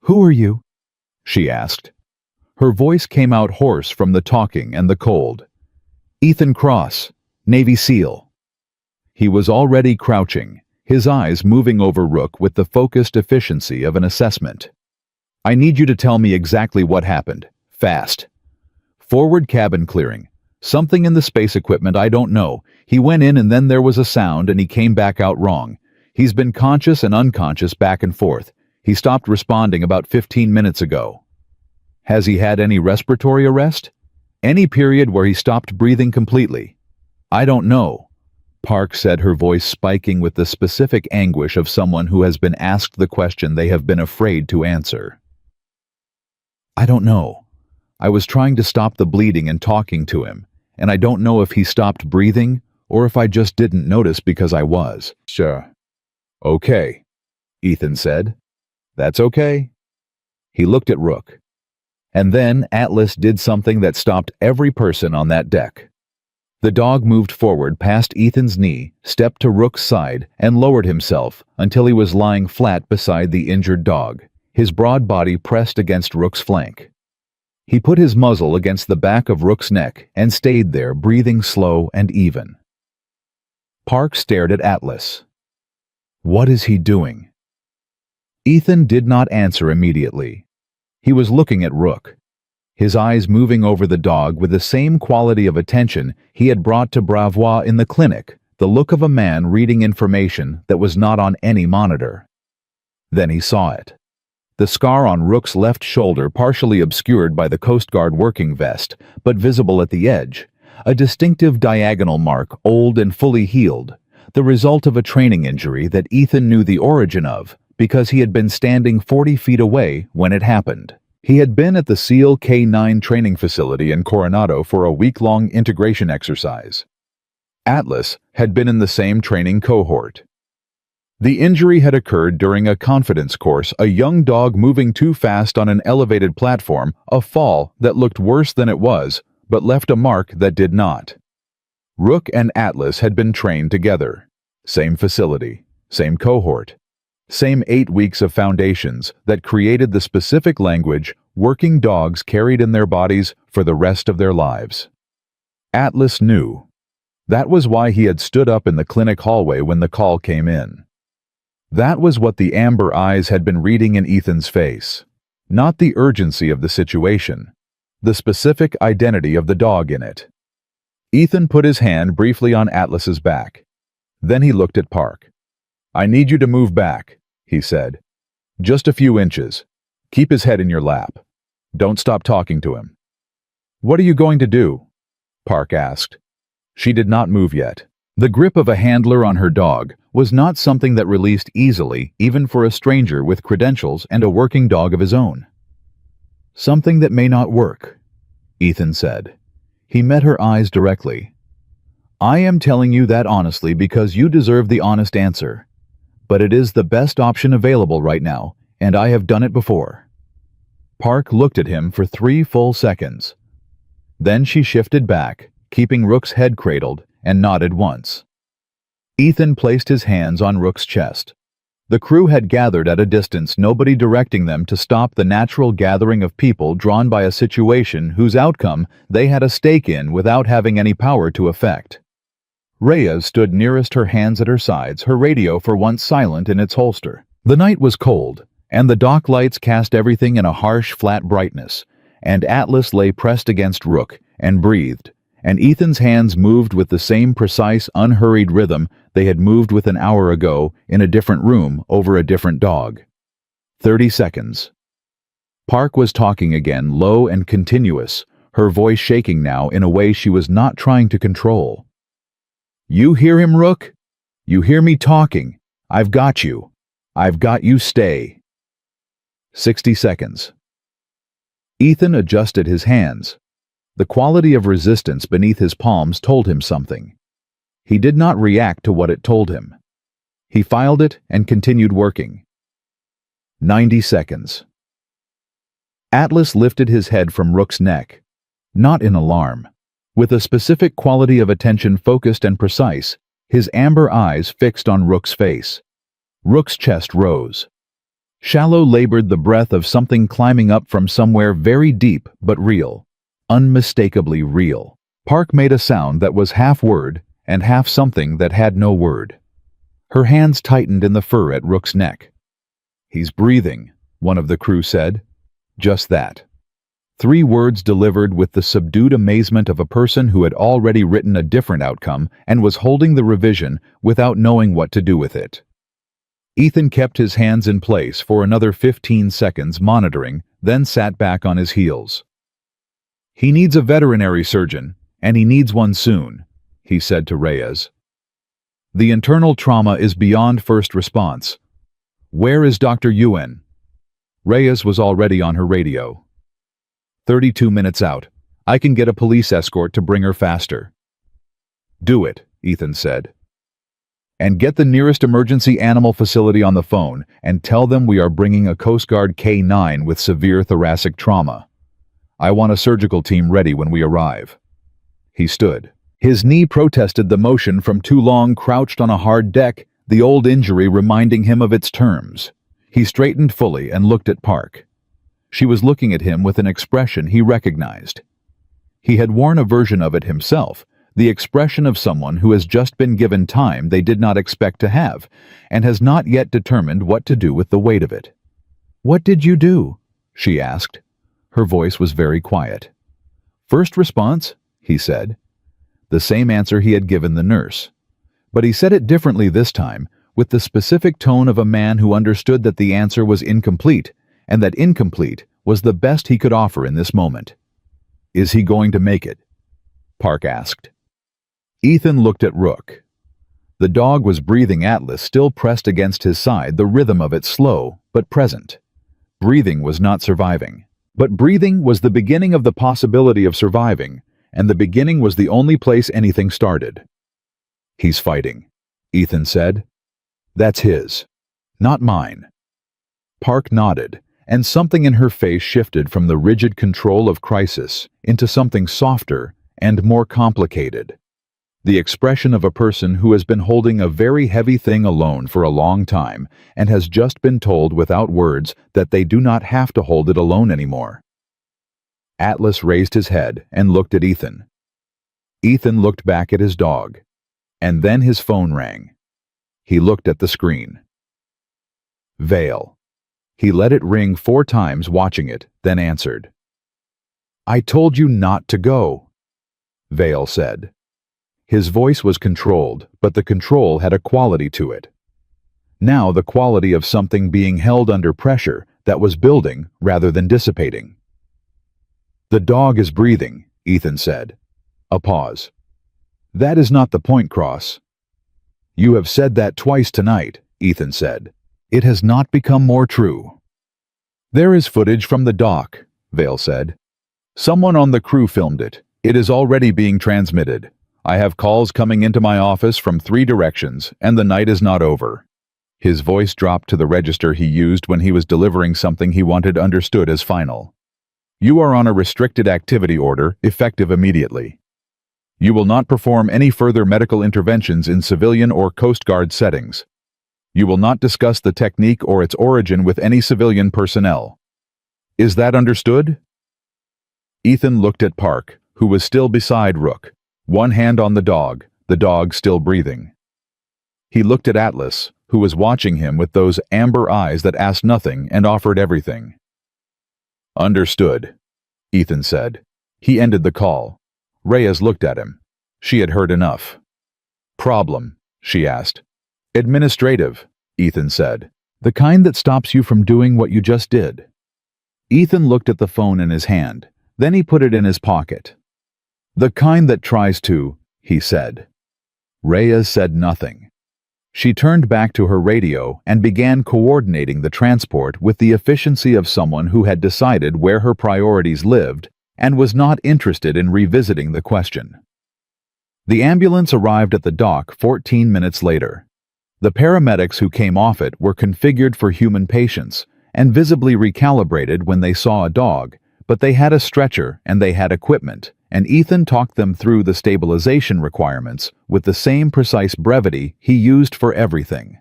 "Who are you?" she asked. Her voice came out hoarse from the talking and the cold. "Ethan Cross, Navy SEAL." He was already crouching, his eyes moving over Rook with the focused efficiency of an assessment. "I need you to tell me exactly what happened. Fast." "Forward cabin clearing. Something in the space equipment, I don't know. He went in and then there was a sound and he came back out wrong. He's been conscious and unconscious back and forth. He stopped responding about 15 minutes ago." "Has he had any respiratory arrest? Any period where he stopped breathing completely?" "I don't know," Park said, her voice spiking with the specific anguish of someone who has been asked the question they have been afraid to answer. "I don't know. I was trying to stop the bleeding and talking to him, and I don't know if he stopped breathing or if I just didn't notice because I was." "Sure." "Okay," Ethan said. "That's okay." He looked at Rook. And then Atlas did something that stopped every person on that deck. The dog moved forward past Ethan's knee, stepped to Rook's side, and lowered himself until he was lying flat beside the injured dog, his broad body pressed against Rook's flank. He put his muzzle against the back of Rook's neck and stayed there, breathing slow and even. Park stared at Atlas. "What is he doing?" Ethan did not answer immediately. He was looking at Rook, his eyes moving over the dog with the same quality of attention he had brought to Bravois in the clinic, the look of a man reading information that was not on any monitor. Then he saw it. The scar on Rook's left shoulder, partially obscured by the Coast Guard working vest, but visible at the edge, a distinctive diagonal mark, old and fully healed, the result of a training injury that Ethan knew the origin of because he had been standing 40 feet away when it happened. He had been at the SEAL K9 training facility in Coronado for a week-long integration exercise. Atlas had been in the same training cohort. The injury had occurred during a confidence course, a young dog moving too fast on an elevated platform, a fall that looked worse than it was, but left a mark that did not. Rook and Atlas had been trained together. Same facility, same cohort, same 8 weeks of foundations that created the specific language working dogs carried in their bodies for the rest of their lives. Atlas knew. That was why he had stood up in the clinic hallway when the call came in. That was what the amber eyes had been reading in Ethan's face. Not the urgency of the situation, the specific identity of the dog in it. Ethan put his hand briefly on Atlas's back. Then he looked at Park. "I need you to move back," he said. "Just a few inches. Keep his head in your lap. Don't stop talking to him." "What are you going to do?" Park asked. She did not move yet. The grip of a handler on her dog was not something that released easily, even for a stranger with credentials and a working dog of his own. "Something that may not work," Ethan said. He met her eyes directly. "I am telling you that honestly because you deserve the honest answer. But it is the best option available right now, and I have done it before." Park looked at him for 3 full seconds. Then she shifted back, keeping Rook's head cradled, and nodded once. Ethan placed his hands on Rook's chest. The crew had gathered at a distance, nobody directing them to stop the natural gathering of people drawn by a situation whose outcome they had a stake in without having any power to affect. Reyes stood nearest her, hands at her sides, her radio for once silent in its holster. The night was cold, and the dock lights cast everything in a harsh, flat brightness, and Atlas lay pressed against Rook and breathed, and Ethan's hands moved with the same precise, unhurried rhythm they had moved with an hour ago in a different room over a different dog. 30 seconds. Park was talking again, low and continuous, her voice shaking now in a way she was not trying to control. "You hear him, Rook? You hear me talking? I've got you. I've got you, stay." 60 seconds. Ethan adjusted his hands. The quality of resistance beneath his palms told him something. He did not react to what it told him. He filed it and continued working. 90 seconds. Atlas lifted his head from Rook's neck, not in alarm. With a specific quality of attention focused and precise, his amber eyes fixed on Rook's face. Rook's chest rose. Shallow labored the breath of something climbing up from somewhere very deep but real. Unmistakably real. Park made a sound that was half word and half something that had no word. Her hands tightened in the fur at Rook's neck. "He's breathing," one of the crew said. Just that. 3 words delivered with the subdued amazement of a person who had already written a different outcome and was holding the revision without knowing what to do with it. Ethan kept his hands in place for another 15 seconds, monitoring, then sat back on his heels. "He needs a veterinary surgeon, and he needs one soon," he said to Reyes. "The internal trauma is beyond first response. Where is Dr. Yuen?" Reyes was already on her radio. 32 minutes out. I can get a police escort to bring her faster." "Do it," Ethan said. "And get the nearest emergency animal facility on the phone and tell them we are bringing a Coast Guard K9 with severe thoracic trauma. I want a surgical team ready when we arrive." He stood. His knee protested the motion from too long crouched on a hard deck, the old injury reminding him of its terms. He straightened fully and looked at Park. She was looking at him with an expression he recognized. He had worn a version of it himself, the expression of someone who has just been given time they did not expect to have, and has not yet determined what to do with the weight of it. "What did you do?" she asked. Her voice was very quiet. "First response," he said. The same answer he had given the nurse. But he said it differently this time, with the specific tone of a man who understood that the answer was incomplete, and that incomplete was the best he could offer in this moment. "Is he going to make it?" Park asked. Ethan looked at Rook. The dog was breathing. Atlas still pressed against his side, the rhythm of it slow but present. Breathing was not surviving. But breathing was the beginning of the possibility of surviving, and the beginning was the only place anything started. "He's fighting," Ethan said. "That's his, not mine." Park nodded, and something in her face shifted from the rigid control of crisis into something softer and more complicated. The expression of a person who has been holding a very heavy thing alone for a long time and has just been told without words that they do not have to hold it alone anymore. Atlas raised his head and looked at Ethan. Ethan looked back at his dog, and then his phone rang. He looked at the screen. Vale. He let it ring 4 times, watching it, then answered. "I told you not to go," Vale said. His voice was controlled, but the control had a quality to it. Now the quality of something being held under pressure that was building rather than dissipating. "The dog is breathing," Ethan said. A pause. "That is not the point, Cross." "You have said that twice tonight," Ethan said. "It has not become more true." "There is footage from the dock," Vale said. "Someone on the crew filmed it. It is already being transmitted. I have calls coming into my office from 3 directions, and the night is not over." His voice dropped to the register he used when he was delivering something he wanted understood as final. "You are on a restricted activity order, effective immediately. You will not perform any further medical interventions in civilian or Coast Guard settings. You will not discuss the technique or its origin with any civilian personnel. Is that understood?" Ethan looked at Park, who was still beside Rook, one hand on the dog still breathing. He looked at Atlas, who was watching him with those amber eyes that asked nothing and offered everything. "Understood," Ethan said. He ended the call. Reyes looked at him. She had heard enough. "Problem?" she asked. "Administrative," Ethan said. "The kind that stops you from doing what you just did." Ethan looked at the phone in his hand. Then he put it in his pocket. "The kind that tries to," he said. Reyes said nothing. She turned back to her radio and began coordinating the transport with the efficiency of someone who had decided where her priorities lived and was not interested in revisiting the question. The ambulance arrived at the dock 14 minutes later. The paramedics who came off it were configured for human patients and visibly recalibrated when they saw a dog, but they had a stretcher and they had equipment, and Ethan talked them through the stabilization requirements with the same precise brevity he used for everything.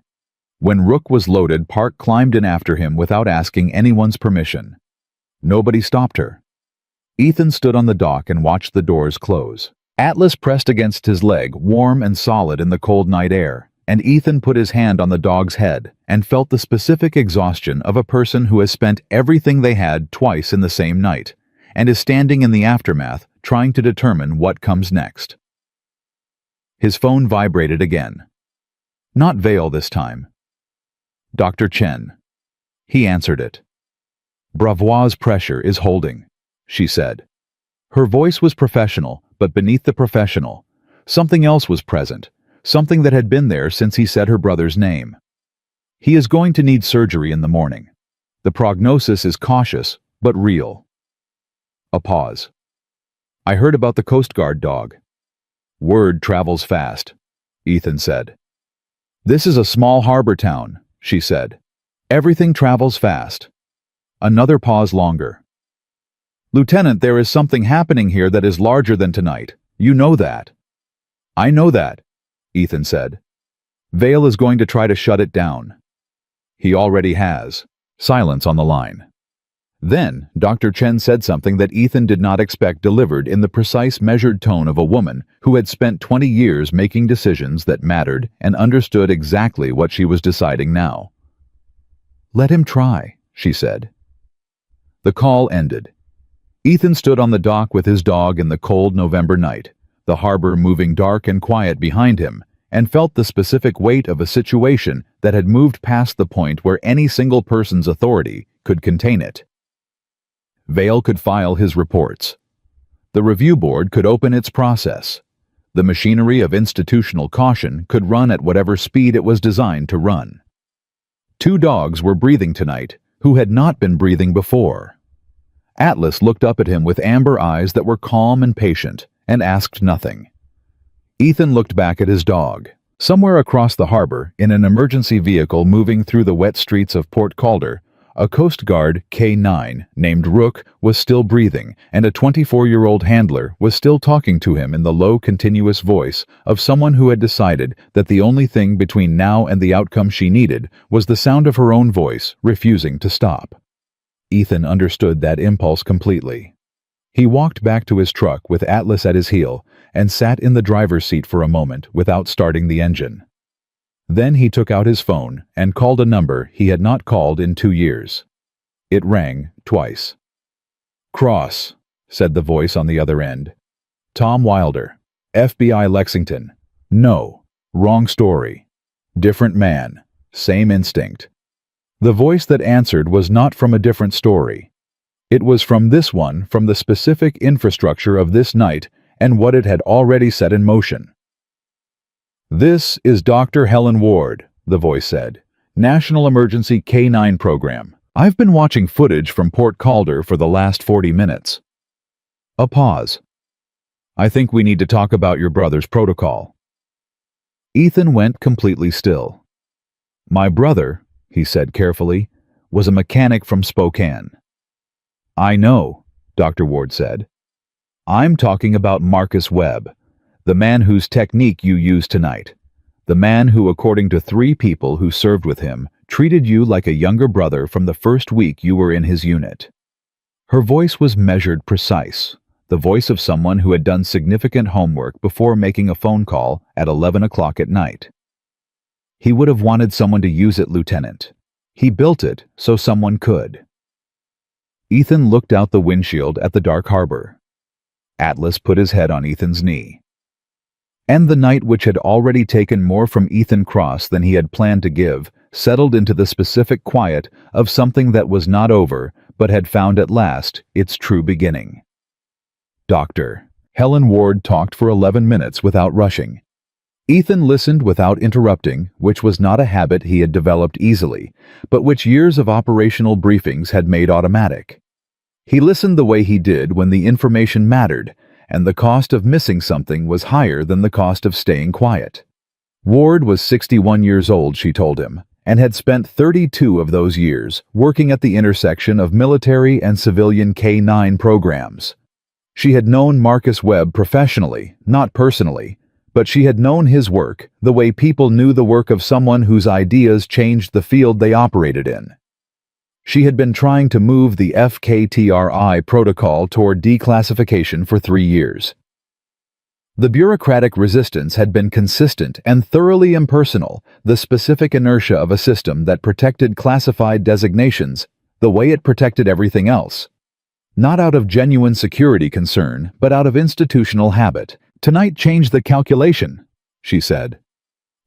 When Rook was loaded, Park climbed in after him without asking anyone's permission. Nobody stopped her. Ethan stood on the dock and watched the doors close. Atlas pressed against his leg, warm and solid in the cold night air, and Ethan put his hand on the dog's head and felt the specific exhaustion of a person who has spent everything they had twice in the same night and is standing in the aftermath trying to determine what comes next. His phone vibrated again. Not Vale this time. Dr. Chen. He answered it. "Bravois pressure is holding," she said. Her voice was professional, but beneath the professional, something else was present, something that had been there since he said her brother's name. "He is going to need surgery in the morning. The prognosis is cautious, but real." A pause. "I heard about the Coast Guard dog." "Word travels fast," Ethan said. "This is a small harbor town," she said. "Everything travels fast." Another pause longer. "Lieutenant, there is something happening here that is larger than tonight. You know that." "I know that," Ethan said. "Vale is going to try to shut it down." "He already has." Silence on the line. Then, Dr. Chen said something that Ethan did not expect, delivered in the precise, measured tone of a woman who had spent 20 years making decisions that mattered and understood exactly what she was deciding now. "Let him try," she said. The call ended. Ethan stood on the dock with his dog in the cold November night, the harbor moving dark and quiet behind him, and felt the specific weight of a situation that had moved past the point where any single person's authority could contain it. Vale could file his reports. The review board could open its process. The machinery of institutional caution could run at whatever speed it was designed to run. 2 dogs were breathing tonight who had not been breathing before. Atlas looked up at him with amber eyes that were calm and patient, and asked nothing. Ethan looked back at his dog. Somewhere across the harbor, in an emergency vehicle moving through the wet streets of Port Calder, a Coast Guard K9 named Rook was still breathing, and a 24-year-old handler was still talking to him in the low, continuous voice of someone who had decided that the only thing between now and the outcome she needed was the sound of her own voice refusing to stop. Ethan understood that impulse completely. He walked back to his truck with Atlas at his heel and sat in the driver's seat for a moment without starting the engine. Then he took out his phone and called a number he had not called in 2 years. It rang twice. "Cross," said the voice on the other end. "Tom Wilder, FBI Lexington. No, wrong story. Different man, same instinct." The voice that answered was not from a different story. It was from this one, from the specific infrastructure of this night and what it had already set in motion. "This is Dr. Helen Ward," the voice said. "National Emergency K9 Program. I've been watching footage from Port Calder for the last 40 minutes. A pause. "I think we need to talk about your brother's protocol." Ethan went completely still. "My brother," he said carefully, "was a mechanic from Spokane." "I know," Dr. Ward said. "I'm talking about Marcus Webb, the man whose technique you used tonight. The man who, according to 3 people who served with him, treated you like a younger brother from the first week you were in his unit." Her voice was measured, precise, the voice of someone who had done significant homework before making a phone call at 11 o'clock at night. "He would have wanted someone to use it, Lieutenant. He built it so someone could." Ethan looked out the windshield at the dark harbor. Atlas put his head on Ethan's knee. And the night, which had already taken more from Ethan Cross than he had planned to give, settled into the specific quiet of something that was not over, but had found at last its true beginning. Dr. Helen Ward talked for 11 minutes without rushing. Ethan listened without interrupting, which was not a habit he had developed easily, but which years of operational briefings had made automatic. He listened the way he did when the information mattered, and the cost of missing something was higher than the cost of staying quiet. Ward was 61 years old, she told him, and had spent 32 of those years working at the intersection of military and civilian K9 programs. She had known Marcus Webb professionally, not personally, but she had known his work the way people knew the work of someone whose ideas changed the field they operated in. She had been trying to move the FKTRI protocol toward declassification for 3 years. The bureaucratic resistance had been consistent and thoroughly impersonal, the specific inertia of a system that protected classified designations the way it protected everything else. Not out of genuine security concern, but out of institutional habit. "Tonight changed the calculation," she said.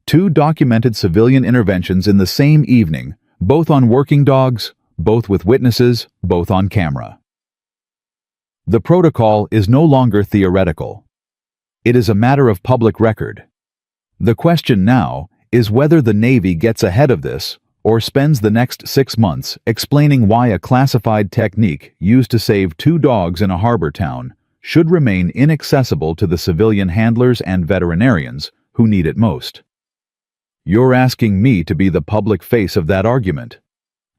2 documented civilian interventions in the same evening, both on working dogs, both with witnesses, both on camera. The protocol is no longer theoretical. It is a matter of public record. The question now is whether the Navy gets ahead of this or spends the next 6 months explaining why a classified technique used to save 2 dogs in a harbor town should remain inaccessible to the civilian handlers and veterinarians who need it most. "You're asking me to be the public face of that argument,"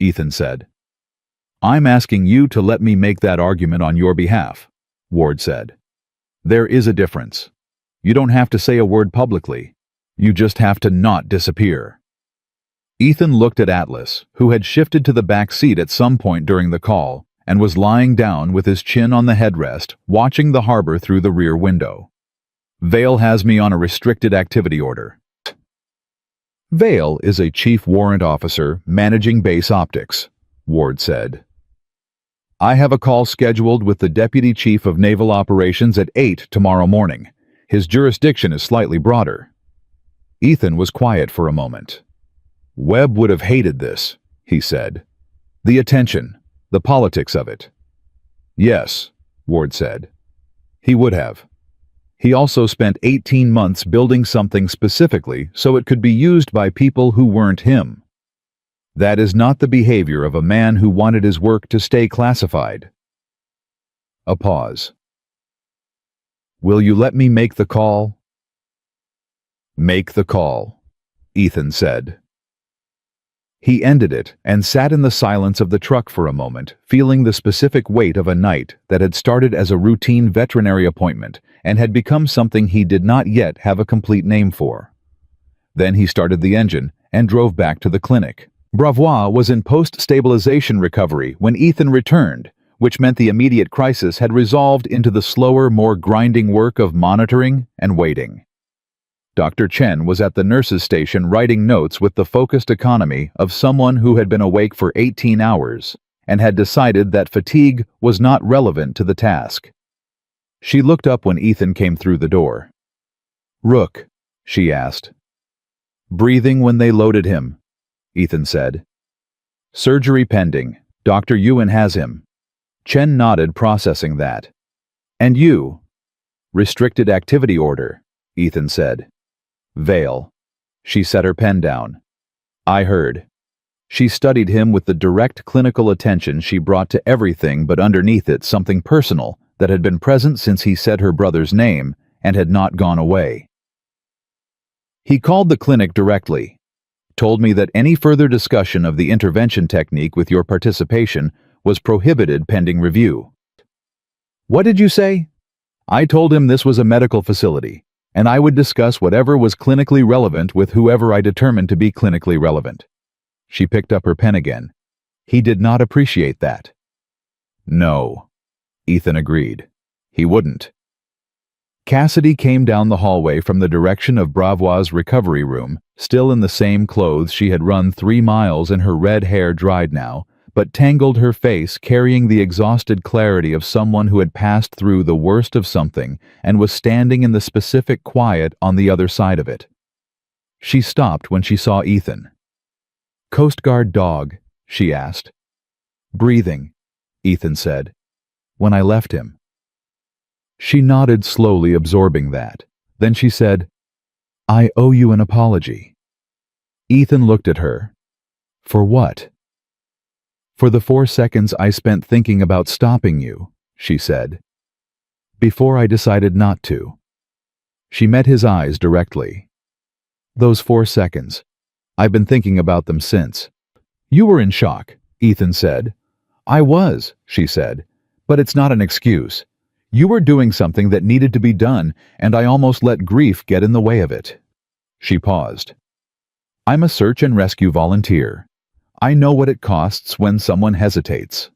Ethan said. "I'm asking you to let me make that argument on your behalf," Ward said. "There is a difference. You don't have to say a word publicly. You just have to not disappear." Ethan looked at Atlas, who had shifted to the back seat at some point during the call, and was lying down with his chin on the headrest, watching the harbor through the rear window. "Vale has me on a restricted activity order." Vale is a chief warrant officer managing base optics, Ward said. "I have a call scheduled with the Deputy Chief of Naval Operations at 8 tomorrow morning. His jurisdiction is slightly broader." Ethan was quiet for a moment. "Webb would have hated this," he said. "The attention, the politics of it." "Yes," Ward said. He would have. He also spent 18 months building something specifically so it could be used by people who weren't him. That is not the behavior of a man who wanted his work to stay classified. A pause. Will you let me make the call? Make the call, Ethan said. He ended it and sat in the silence of the truck for a moment, feeling the specific weight of a night that had started as a routine veterinary appointment and had become something he did not yet have a complete name for. Then he started the engine and drove back to the clinic. Bravois was in post-stabilization recovery when Ethan returned, which meant the immediate crisis had resolved into the slower, more grinding work of monitoring and waiting. Dr. Chen was at the nurse's station writing notes with the focused economy of someone who had been awake for 18 hours and had decided that fatigue was not relevant to the task. She looked up when Ethan came through the door. "Rook," she asked. "Breathing when they loaded him," Ethan said. "Surgery pending. Dr. Yuan has him." Chen nodded, processing that. "And you?" "Restricted activity order," Ethan said. "Veil." She set her pen down. "I heard." She studied him with the direct clinical attention she brought to everything, but underneath it something personal that had been present since he said her brother's name and had not gone away. "He called the clinic directly. Told me that any further discussion of the intervention technique with your participation was prohibited pending review." "What did you say?" "I told him this was a medical facility, and I would discuss whatever was clinically relevant with whoever I determined to be clinically relevant." She picked up her pen again. He did not appreciate that. "No," Ethan agreed. "He wouldn't." Cassidy came down the hallway from the direction of Bravois' recovery room, still in the same clothes. She had run 3 miles and her red hair dried now, but tangled her face, carrying the exhausted clarity of someone who had passed through the worst of something and was standing in the specific quiet on the other side of it. She stopped when she saw Ethan. "Coast Guard dog?" she asked. "Breathing," Ethan said. "When I left him." She nodded slowly, absorbing that. Then she said, "I owe you an apology." Ethan looked at her. "For what?" "For the 4 seconds I spent thinking about stopping you," she said. "Before I decided not to." She met his eyes directly. "Those 4 seconds. I've been thinking about them since." "You were in shock," Ethan said. "I was," she said. "But it's not an excuse. You were doing something that needed to be done, and I almost let grief get in the way of it." She paused. "I'm a search and rescue volunteer. I know what it costs when someone hesitates."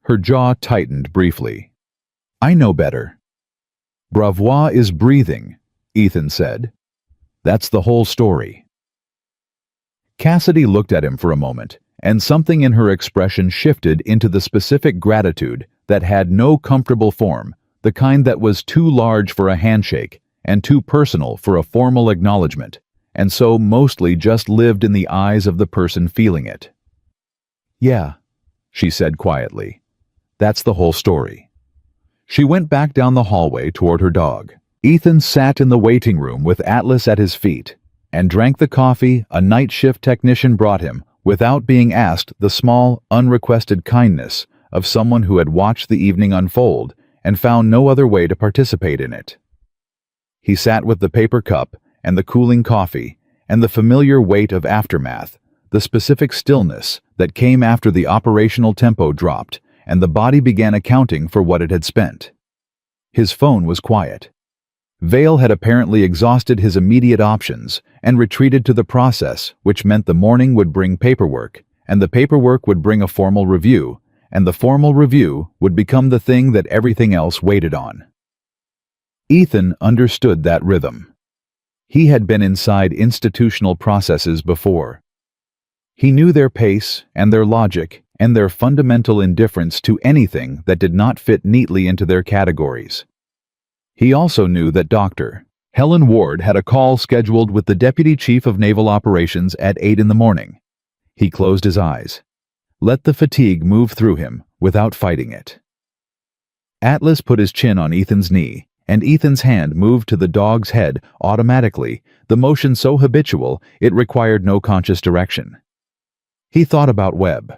Her jaw tightened briefly. "I know better." "Bravois is breathing," Ethan said. "That's the whole story." Cassidy looked at him for a moment, and something in her expression shifted into the specific gratitude that had no comfortable form, the kind that was too large for a handshake and too personal for a formal acknowledgement, and so mostly just lived in the eyes of the person feeling it. "Yeah," she said quietly. "That's the whole story." She went back down the hallway toward her dog. Ethan sat in the waiting room with Atlas at his feet and drank the coffee a night shift technician brought him without being asked, the small, unrequested kindness of someone who had watched the evening unfold and found no other way to participate in it. He sat with the paper cup and the cooling coffee and the familiar weight of aftermath, the specific stillness that came after the operational tempo dropped and the body began accounting for what it had spent. His phone was quiet. Vale had apparently exhausted his immediate options and retreated to the process, which meant the morning would bring paperwork, and the paperwork would bring a formal review, and the formal review would become the thing that everything else waited on. Ethan understood that rhythm. He had been inside institutional processes before. He knew their pace and their logic and their fundamental indifference to anything that did not fit neatly into their categories. He also knew that Dr. Helen Ward had a call scheduled with the Deputy Chief of Naval Operations at 8 in the morning. He closed his eyes. Let the fatigue move through him without fighting it. Atlas put his chin on Ethan's knee, and Ethan's hand moved to the dog's head automatically, the motion so habitual it required no conscious direction. He thought about Webb,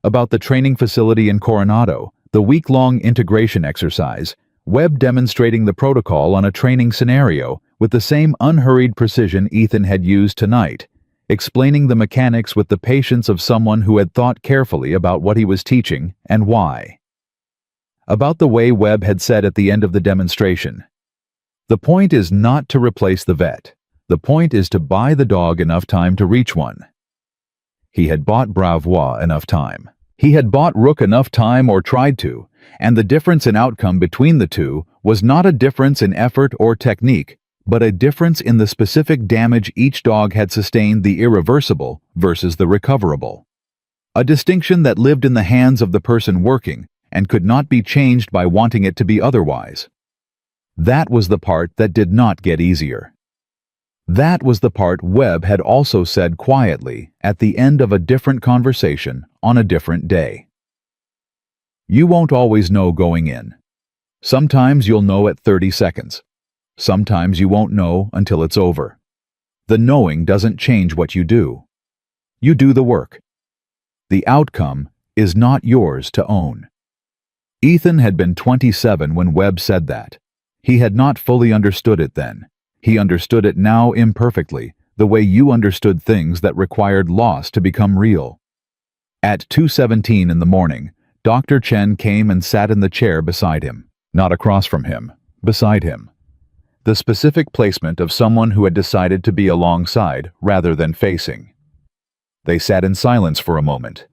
about the training facility in Coronado, the week-long integration exercise, Webb demonstrating the protocol on a training scenario with the same unhurried precision Ethan had used tonight, explaining the mechanics with the patience of someone who had thought carefully about what he was teaching and why. About the way Webb had said at the end of the demonstration, "The point is not to replace the vet. The point is to buy the dog enough time to reach one." He had bought Bravois enough time. He had bought Rook enough time or tried to, and the difference in outcome between the two was not a difference in effort or technique, but a difference in the specific damage each dog had sustained, the irreversible versus the recoverable. A distinction that lived in the hands of the person working and could not be changed by wanting it to be otherwise. That was the part that did not get easier. That was the part Webb had also said quietly at the end of a different conversation on a different day. You won't always know going in. Sometimes you'll know at 30 seconds. Sometimes you won't know until it's over. The knowing doesn't change what you do. You do the work. The outcome is not yours to own. Ethan had been 27 when Webb said that. He had not fully understood it then. He understood it now imperfectly, the way you understood things that required loss to become real. At 2:17 in the morning, Dr. Chen came and sat in the chair beside him, not across from him, beside him. The specific placement of someone who had decided to be alongside rather than facing. They sat in silence for a moment.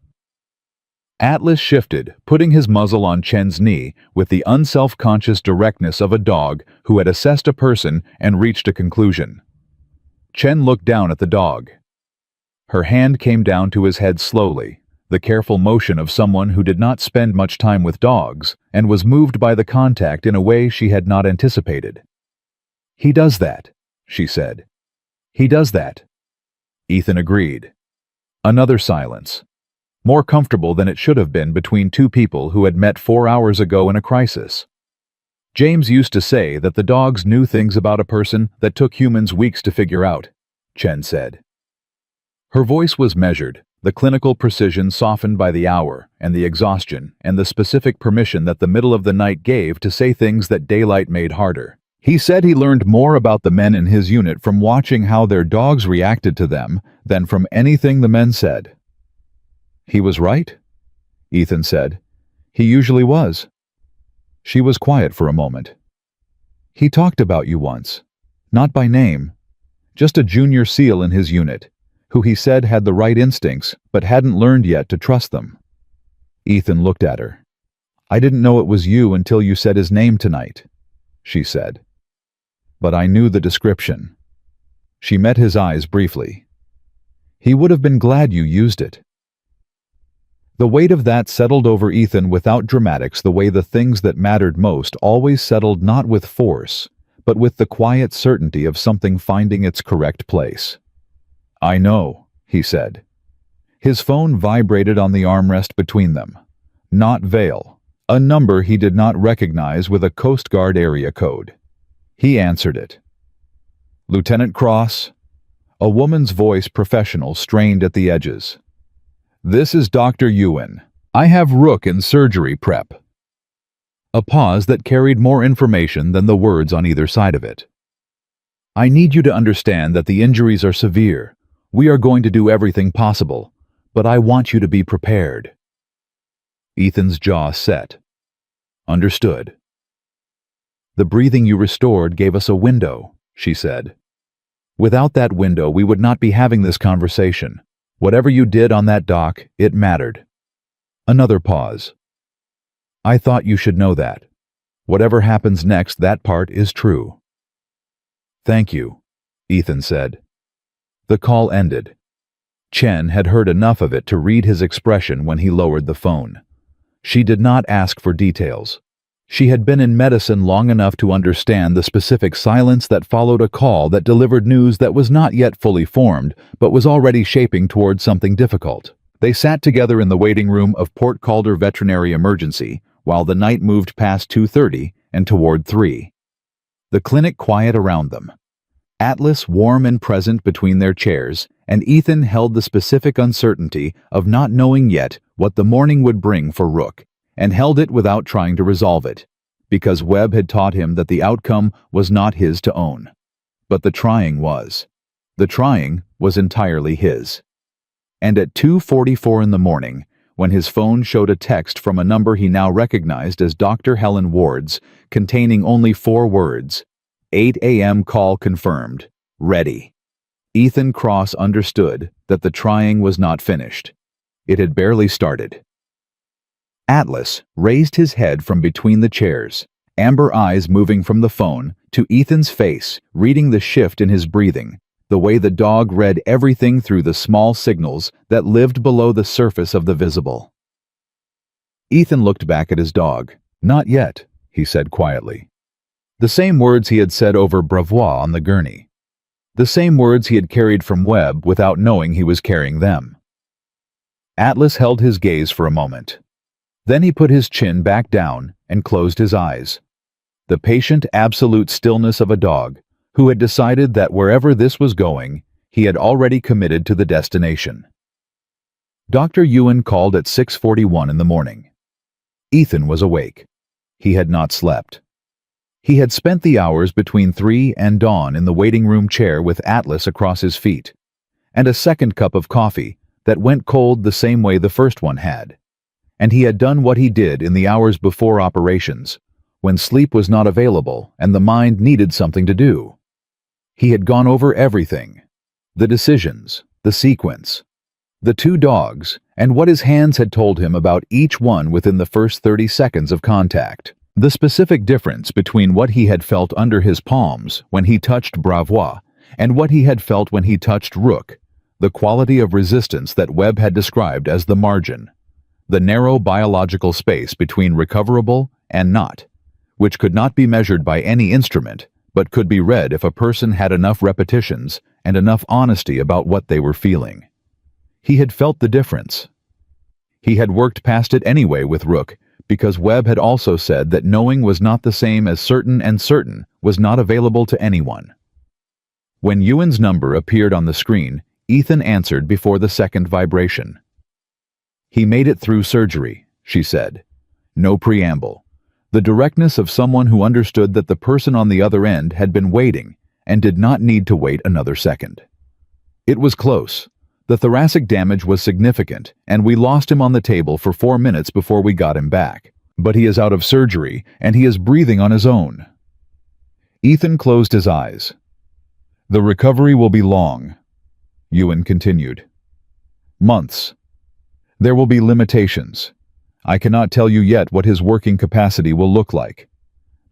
Atlas shifted, putting his muzzle on Chen's knee with the unself-conscious directness of a dog who had assessed a person and reached a conclusion. Chen looked down at the dog. Her hand came down to his head slowly, the careful motion of someone who did not spend much time with dogs and was moved by the contact in a way she had not anticipated. "He does that," she said. "He does that." Ethan agreed. Another silence. More comfortable than it should have been between two people who had met 4 hours ago in a crisis. James used to say that the dogs knew things about a person that took humans weeks to figure out, Chen said. Her voice was measured, the clinical precision softened by the hour and the exhaustion and the specific permission that the middle of the night gave to say things that daylight made harder. He said he learned more about the men in his unit from watching how their dogs reacted to them than from anything the men said. "He was right?" Ethan said. "He usually was." She was quiet for a moment. "He talked about you once. Not by name. Just a junior SEAL in his unit, who he said had the right instincts but hadn't learned yet to trust them." Ethan looked at her. "I didn't know it was you until you said his name tonight," she said. "But I knew the description." She met his eyes briefly. "He would have been glad you used it." The weight of that settled over Ethan without dramatics, the way the things that mattered most always settled, not with force, but with the quiet certainty of something finding its correct place. "I know," he said. His phone vibrated on the armrest between them. Not Vale, a number he did not recognize with a Coast Guard area code. He answered it. "Lieutenant Cross?" A woman's voice, professional, strained at the edges. "This is Dr. Ewan. I have Rook in surgery prep." A pause that carried more information than the words on either side of it. "I need you to understand that the injuries are severe. We are going to do everything possible, but I want you to be prepared." Ethan's jaw set. "Understood." "The breathing you restored gave us a window," she said. "Without that window, we would not be having this conversation. Whatever you did on that dock, it mattered." Another pause. "I thought you should know that. Whatever happens next, that part is true." "Thank you," Ethan said. The call ended. Chen had heard enough of it to read his expression when he lowered the phone. She did not ask for details. She had been in medicine long enough to understand the specific silence that followed a call that delivered news that was not yet fully formed, but was already shaping towards something difficult. They sat together in the waiting room of Port Calder Veterinary Emergency, while the night moved past 2:30 and toward 3. The clinic quiet around them. Atlas warm and present between their chairs, and Ethan held the specific uncertainty of not knowing yet what the morning would bring for Rook, and held it without trying to resolve it, because Webb had taught him that the outcome was not his to own. But the trying was. The trying was entirely his. And at 2:44 in the morning, when his phone showed a text from a number he now recognized as Dr. Helen Ward's, containing only 4 words, 8 a.m. call confirmed, ready. Ethan Cross understood that the trying was not finished. It had barely started. Atlas raised his head from between the chairs, amber eyes moving from the phone to Ethan's face, reading the shift in his breathing, the way the dog read everything through the small signals that lived below the surface of the visible. Ethan looked back at his dog. "Not yet," he said quietly. The same words he had said over bravery on the gurney. The same words he had carried from Webb without knowing he was carrying them. Atlas held his gaze for a moment. Then he put his chin back down and closed his eyes. The patient absolute stillness of a dog who had decided that wherever this was going, he had already committed to the destination. Dr. Ewan called at 6:41 in the morning. Ethan was awake. He had not slept. He had spent the hours between 3 and dawn in the waiting room chair with Atlas across his feet, and a second cup of coffee that went cold the same way the first one had. And he had done what he did in the hours before operations, when sleep was not available and the mind needed something to do. He had gone over everything, the decisions, the sequence, the 2 dogs, and what his hands had told him about each one within the first 30 seconds of contact. The specific difference between what he had felt under his palms when he touched bravery and what he had felt when he touched Rook, the quality of resistance that Webb had described as the margin, the narrow biological space between recoverable and not, which could not be measured by any instrument, but could be read if a person had enough repetitions and enough honesty about what they were feeling. He had felt the difference. He had worked past it anyway with Rook, because Webb had also said that knowing was not the same as certain, and certain was not available to anyone. When Ewan's number appeared on the screen, Ethan answered before the second vibration. "He made it through surgery," she said. No preamble. The directness of someone who understood that the person on the other end had been waiting and did not need to wait another second. It was close. The thoracic damage was significant, and we lost him on the table for 4 minutes before we got him back. But he is out of surgery, and he is breathing on his own. Ethan closed his eyes. "The recovery will be long," Ewan continued. "Months. There will be limitations. I cannot tell you yet what his working capacity will look like.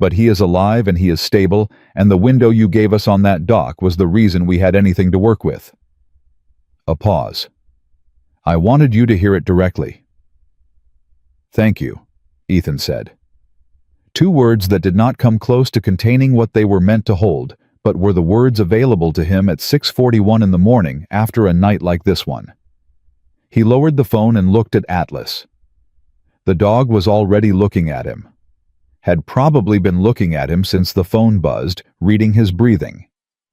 But he is alive and he is stable, and the window you gave us on that dock was the reason we had anything to work with." A pause. "I wanted you to hear it directly." "Thank you," Ethan said. 2 words that did not come close to containing what they were meant to hold, but were the words available to him at 6:41 in the morning after a night like this one. He lowered the phone and looked at Atlas. The dog was already looking at him. Had probably been looking at him since the phone buzzed, reading his breathing,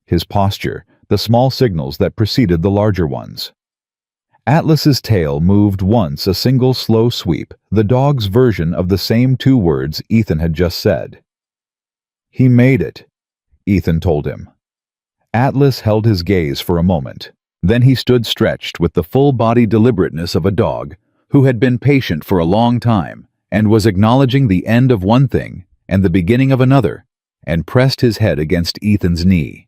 his posture, the small signals that preceded the larger ones. Atlas's tail moved once, a single slow sweep, the dog's version of the same 2 words Ethan had just said. "He made it," Ethan told him. Atlas held his gaze for a moment. Then he stood stretched with the full-body deliberateness of a dog who had been patient for a long time and was acknowledging the end of one thing and the beginning of another, and pressed his head against Ethan's knee.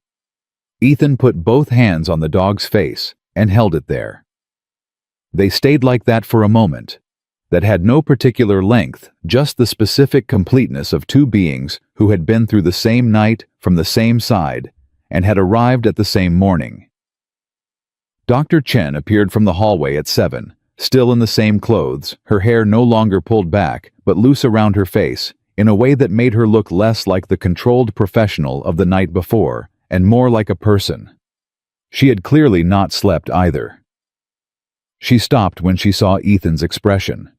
Ethan put both hands on the dog's face and held it there. They stayed like that for a moment, that had no particular length, just the specific completeness of 2 beings who had been through the same night from the same side and had arrived at the same morning. Dr. Chen appeared from the hallway at 7, still in the same clothes, her hair no longer pulled back but loose around her face, in a way that made her look less like the controlled professional of the night before and more like a person. She had clearly not slept either. She stopped when she saw Ethan's expression.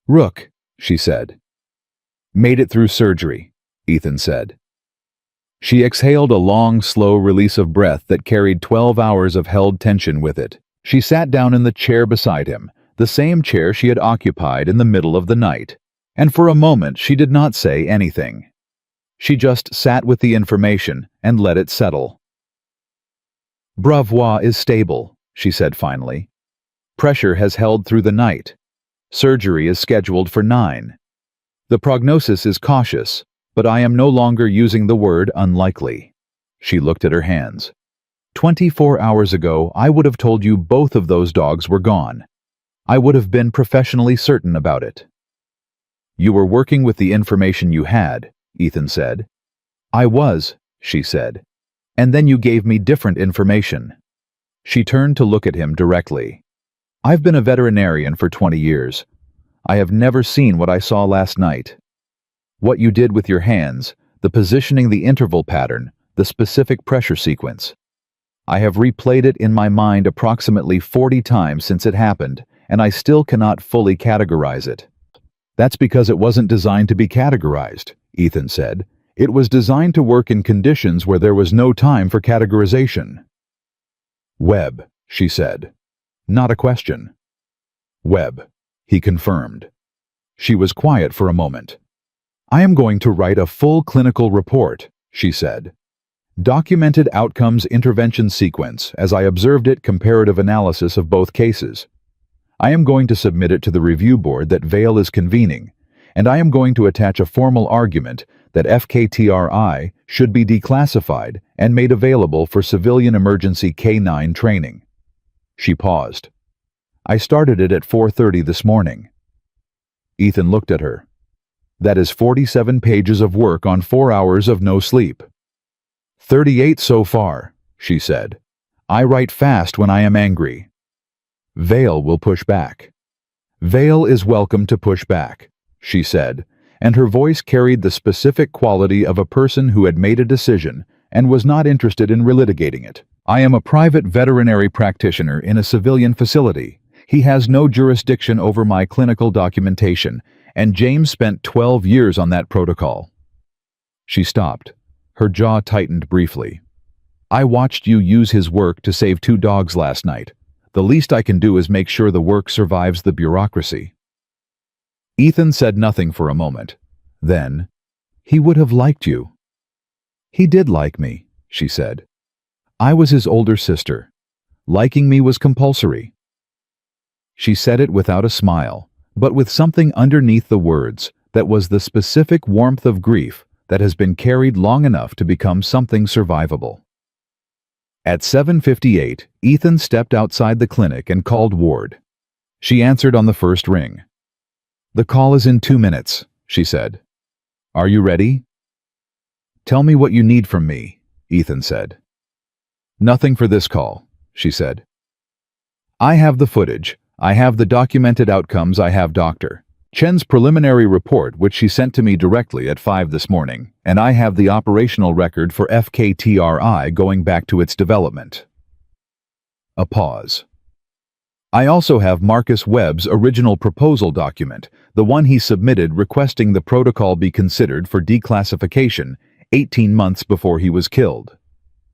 "Rook," she said. Made it through surgery, Ethan said. She exhaled a long, slow release of breath that carried 12 hours of held tension with it. She sat down in the chair beside him, the same chair she had occupied in the middle of the night, and for a moment she did not say anything. She just sat with the information and let it settle. Bravery is stable, she said finally. Pressure has held through the night. Surgery is scheduled for 9. The prognosis is cautious, but I am no longer using the word unlikely. She looked at her hands. 24 hours ago, I would have told you both of those dogs were gone. I would have been professionally certain about it. You were working with the information you had, Ethan said. I was, she said. And then you gave me different information. She turned to look at him directly. I've been a veterinarian for 20 years. I have never seen what I saw last night. What you did with your hands, the positioning, the interval pattern, the specific pressure sequence. I have replayed it in my mind approximately 40 times since it happened, and I still cannot fully categorize it. That's because it wasn't designed to be categorized, Ethan said. It was designed to work in conditions where there was no time for categorization. Webb, she said. Not a question. Webb, he confirmed. She was quiet for a moment. I am going to write a full clinical report, she said. Documented outcomes intervention sequence as I observed it, comparative analysis of both cases. I am going to submit it to the review board that Vail is convening, and I am going to attach a formal argument that FKTRI should be declassified and made available for civilian emergency K-9 training. She paused. I started it at 4:30 this morning. Ethan looked at her. That is 47 pages of work on 4 hours of no sleep. 38 so far, she said. I write fast when I am angry. Vail will push back. Vail is welcome to push back, she said, and her voice carried the specific quality of a person who had made a decision and was not interested in relitigating it. I am a private veterinary practitioner in a civilian facility. He has no jurisdiction over my clinical documentation, and James spent 12 years on that protocol. She stopped. Her jaw tightened briefly. I watched you use his work to save 2 dogs last night. The least I can do is make sure the work survives the bureaucracy. Ethan said nothing for a moment. Then, he would have liked you. He did like me, she said. I was his older sister. Liking me was compulsory. She said it without a smile, but with something underneath the words that was the specific warmth of grief that has been carried long enough to become something survivable. At 7:58, Ethan stepped outside the clinic and called Ward. She answered on the first ring. The call is in 2 minutes, she said. Are you ready? Tell me what you need from me, Ethan said. Nothing for this call, she said. I have the footage. I have the documented outcomes. I have Dr. Chen's preliminary report, which she sent to me directly at 5 this morning, and I have the operational record for FKTRI going back to its development. A pause. I also have Marcus Webb's original proposal document, the one he submitted requesting the protocol be considered for declassification 18 months before he was killed.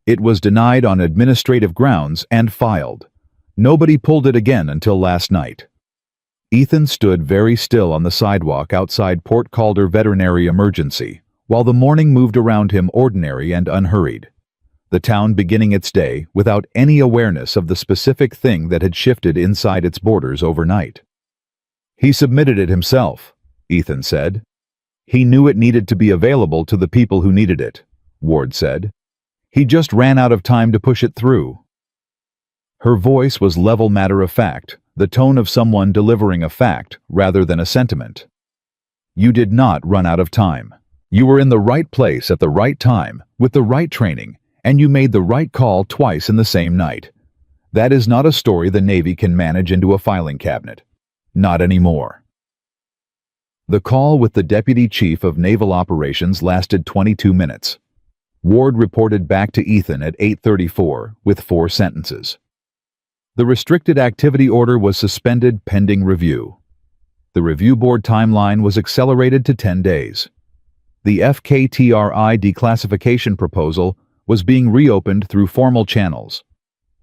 It was denied on administrative grounds and filed. Nobody pulled it again until last night. Ethan stood very still on the sidewalk outside Port Calder Veterinary Emergency, while the morning moved around him ordinary and unhurried. The town beginning its day without any awareness of the specific thing that had shifted inside its borders overnight. He submitted it himself, Ethan said. He knew it needed to be available to the people who needed it, Ward said. He just ran out of time to push it through. Her voice was level matter-of-fact, the tone of someone delivering a fact rather than a sentiment. You did not run out of time. You were in the right place at the right time, with the right training, and you made the right call twice in the same night. That is not a story the Navy can manage into a filing cabinet. Not anymore. The call with the Deputy Chief of Naval Operations lasted 22 minutes. Ward reported back to Ethan at 8:34 with 4 sentences. The restricted activity order was suspended pending review. The review board timeline was accelerated to 10 days. The FKTRI declassification proposal was being reopened through formal channels,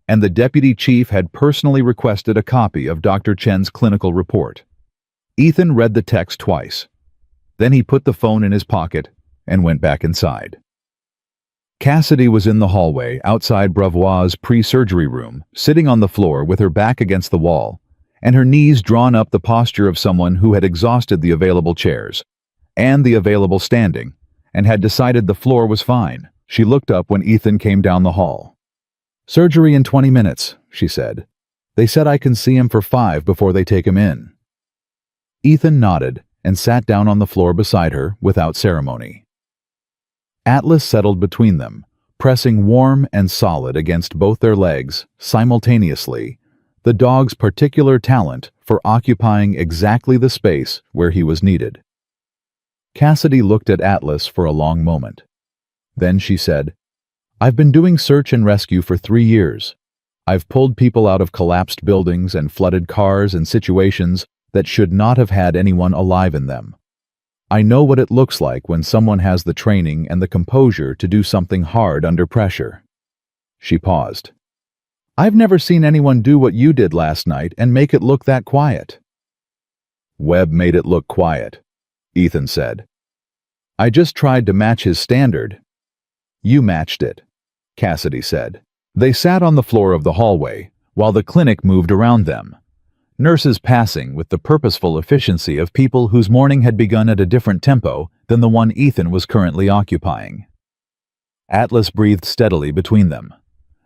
and the deputy chief had personally requested a copy of Dr. Chen's clinical report. Ethan read the text twice. Then he put the phone in his pocket and went back inside. Cassidy was in the hallway outside Bravois' pre-surgery room, sitting on the floor with her back against the wall, and her knees drawn up, the posture of someone who had exhausted the available chairs and the available standing and had decided the floor was fine. She looked up when Ethan came down the hall. "Surgery in 20 minutes, she said. "They said I can see him for 5 before they take him in." Ethan nodded and sat down on the floor beside her without ceremony. Atlas settled between them, pressing warm and solid against both their legs simultaneously, the dog's particular talent for occupying exactly the space where he was needed. Cassidy looked at Atlas for a long moment. Then she said, "I've been doing search and rescue for 3 years. I've pulled people out of collapsed buildings and flooded cars and situations that should not have had anyone alive in them. I know what it looks like when someone has the training and the composure to do something hard under pressure." She paused. "I've never seen anyone do what you did last night and make it look that quiet." "Webb made it look quiet," Ethan said. "I just tried to match his standard." "You matched it," Cassidy said. They sat on the floor of the hallway while the clinic moved around them, nurses passing with the purposeful efficiency of people whose morning had begun at a different tempo than the one Ethan was currently occupying. Atlas breathed steadily between them.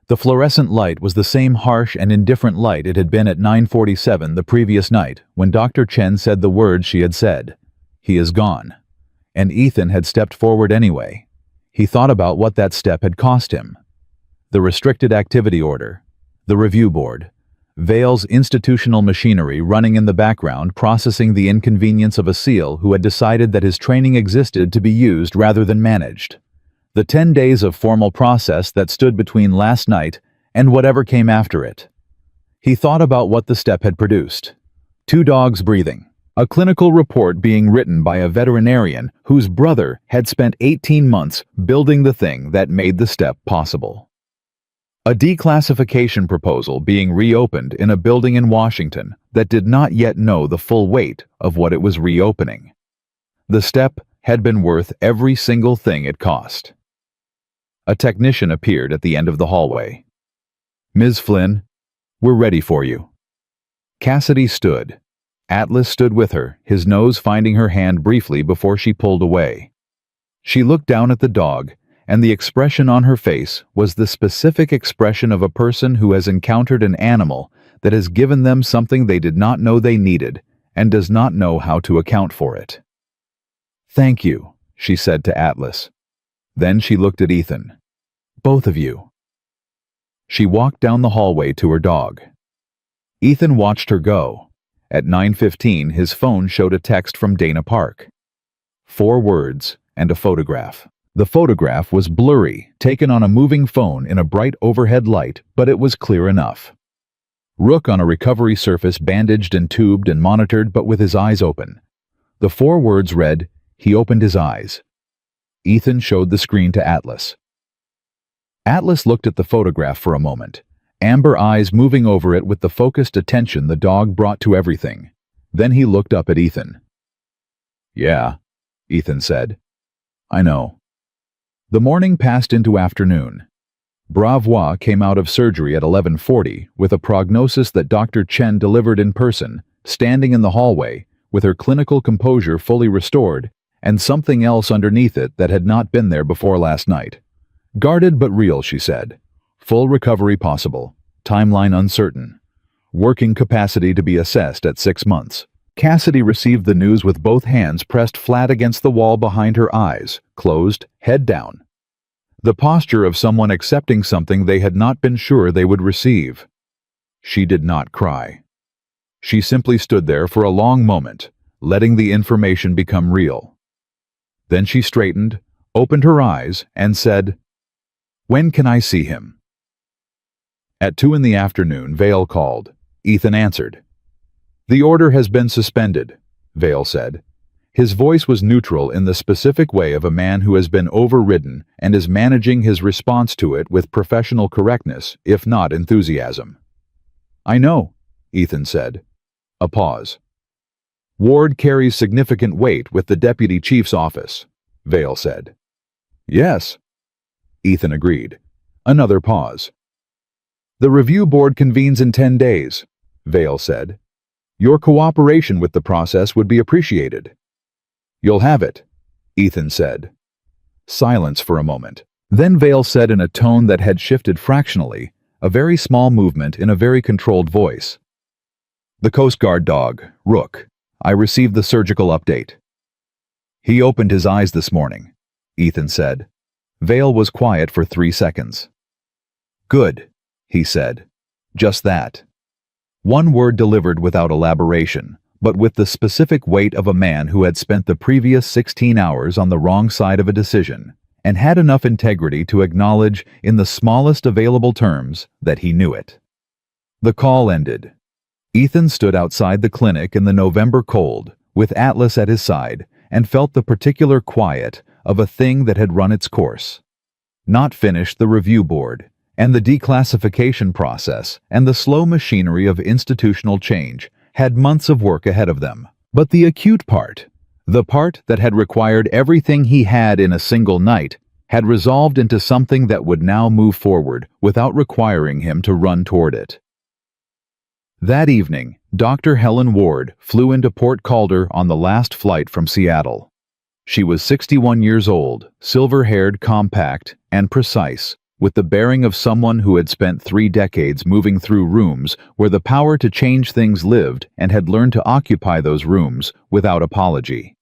The fluorescent light was the same harsh and indifferent light it had been at 9:47 the previous night when Dr. Chen said the words she had said. "He is gone." And Ethan had stepped forward anyway. He thought about what that step had cost him. The restricted activity order, the review board, Vale's institutional machinery running in the background processing the inconvenience of a SEAL who had decided that his training existed to be used rather than managed. The 10 days of formal process that stood between last night and whatever came after it. He thought about what the step had produced. 2 dogs breathing. A clinical report being written by a veterinarian whose brother had spent 18 months building the thing that made the step possible. A declassification proposal being reopened in a building in Washington that did not yet know the full weight of what it was reopening. The step had been worth every single thing it cost. A technician appeared at the end of the hallway. "Ms. Flynn, we're ready for you." Cassidy stood. Atlas stood with her, his nose finding her hand briefly before she pulled away. She looked down at the dog, and the expression on her face was the specific expression of a person who has encountered an animal that has given them something they did not know they needed and does not know how to account for it. "Thank you," she said to Atlas. Then she looked at Ethan. "Both of you." She walked down the hallway to her dog. Ethan watched her go. At 9:15, his phone showed a text from Dana Park. 4 words and a photograph. The photograph was blurry, taken on a moving phone in a bright overhead light, but it was clear enough. Rook on a recovery surface, bandaged and tubed and monitored, but with his eyes open. The 4 words read, "He opened his eyes." Ethan showed the screen to Atlas. Atlas looked at the photograph for a moment, amber eyes moving over it with the focused attention the dog brought to everything. Then he looked up at Ethan. "Yeah," Ethan said. "I know." The morning passed into afternoon. Bravois came out of surgery at 11:40 with a prognosis that Dr. Chen delivered in person, standing in the hallway, with her clinical composure fully restored, and something else underneath it that had not been there before last night. Guarded but real, she said. Full recovery possible. Timeline uncertain. Working capacity to be assessed at 6 months. Cassidy received the news with both hands pressed flat against the wall behind her eyes, closed, head down. The posture of someone accepting something they had not been sure they would receive. She did not cry. She simply stood there for a long moment, letting the information become real. Then she straightened, opened her eyes, and said, "When can I see him?" At 2 p.m, Vale called. Ethan answered. "The order has been suspended. Vale said. His voice was neutral in the specific way of a man who has been overridden and is managing his response to it with professional correctness, if not enthusiasm. I know, Ethan said. A pause. Ward carries significant weight with the deputy chief's office, Vale said. Yes, Ethan agreed. Another pause. The review board convenes in 10 days, Vale said. Your cooperation with the process would be appreciated. You'll have it, Ethan said. Silence for a moment. Then Vale said in a tone that had shifted fractionally, a very small movement in a very controlled voice. The Coast Guard dog, Rook. I received the surgical update. He opened his eyes this morning, Ethan said. Vale was quiet for 3 seconds. Good, he said. Just that. One word delivered without elaboration, but with the specific weight of a man who had spent the previous 16 hours on the wrong side of a decision and had enough integrity to acknowledge in the smallest available terms that he knew it. The call ended. Ethan stood outside the clinic in the November cold, with Atlas at his side, and felt the particular quiet of a thing that had run its course. Not finished the review board, and the declassification process, and the slow machinery of institutional change had months of work ahead of them. But the acute part, the part that had required everything he had in a single night, had resolved into something that would now move forward without requiring him to run toward it. That evening, Dr. Helen Ward flew into Port Calder on the last flight from Seattle. She was 61 years old, silver-haired, compact, and precise, with the bearing of someone who had spent 3 decades moving through rooms where the power to change things lived and had learned to occupy those rooms without apology.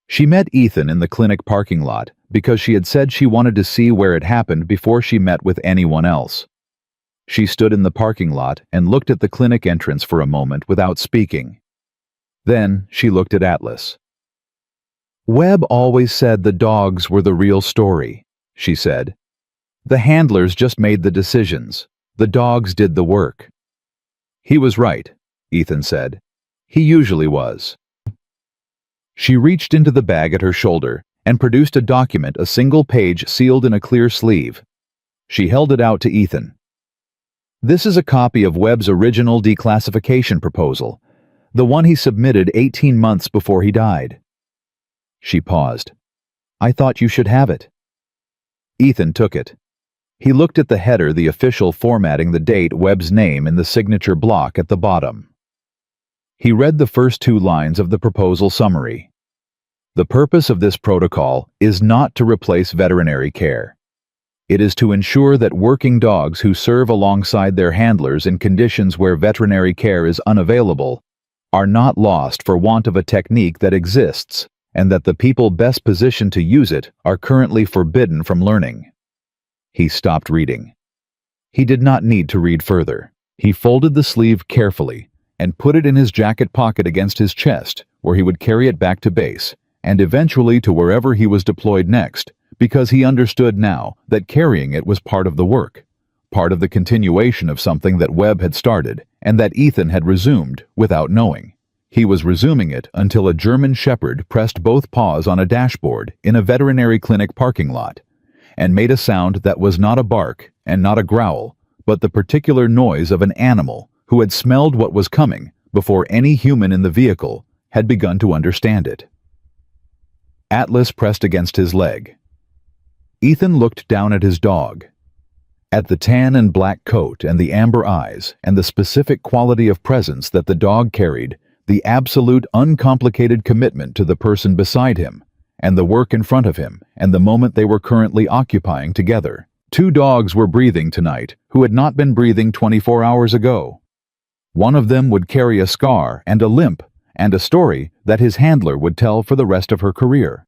She met Ethan in the clinic parking lot because she had said she wanted to see where it happened before she met with anyone else. She stood in the parking lot and looked at the clinic entrance for a moment without speaking. Then she looked at Atlas. Webb always said the dogs were the real story, she said. The handlers just made the decisions. The dogs did the work. He was right, Ethan said. He usually was. She reached into the bag at her shoulder and produced a document, a single page sealed in a clear sleeve. She held it out to Ethan. This is a copy of Webb's original declassification proposal, the one he submitted 18 months before he died. She paused. I thought you should have it. Ethan took it. He looked at the header, the official formatting, the date, Webb's name in the signature block at the bottom. He read the first 2 lines of the proposal summary. The purpose of this protocol is not to replace veterinary care. It is to ensure that working dogs who serve alongside their handlers in conditions where veterinary care is unavailable are not lost for want of a technique that exists, and that the people best positioned to use it are currently forbidden from learning. He stopped reading. He did not need to read further. He folded the sleeve carefully and put it in his jacket pocket against his chest, where he would carry it back to base, and eventually to wherever he was deployed next, because he understood now that carrying it was part of the work, part of the continuation of something that Webb had started and that Ethan had resumed without knowing. He was resuming it until a German shepherd pressed both paws on a dashboard in a veterinary clinic parking lot and made a sound that was not a bark and not a growl, but the particular noise of an animal who had smelled what was coming before any human in the vehicle had begun to understand it. Atlas pressed against his leg. Ethan looked down at his dog, at the tan and black coat and the amber eyes and the specific quality of presence that the dog carried, the absolute uncomplicated commitment to the person beside him, and the work in front of him, and the moment they were currently occupying together. 2 dogs were breathing tonight who had not been breathing 24 hours ago. One of them would carry a scar and a limp and a story that his handler would tell for the rest of her career.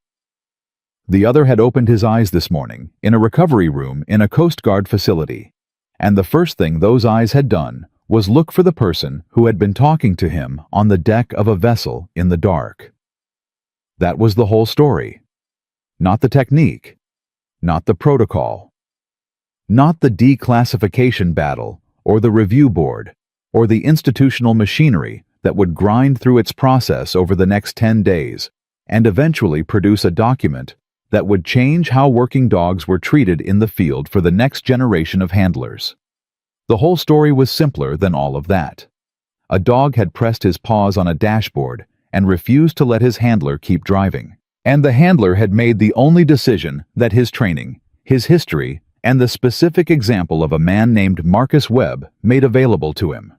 The other had opened his eyes this morning in a recovery room in a Coast Guard facility, and the first thing those eyes had done was look for the person who had been talking to him on the deck of a vessel in the dark. That was the whole story. Not the technique, not the protocol, not the declassification battle or the review board or the institutional machinery that would grind through its process over the next 10 days and eventually produce a document that would change how working dogs were treated in the field for the next generation of handlers. The whole story was simpler than all of that. A dog had pressed his paws on a dashboard and refused to let his handler keep driving. And the handler had made the only decision that his training, his history, and the specific example of a man named Marcus Webb made available to him.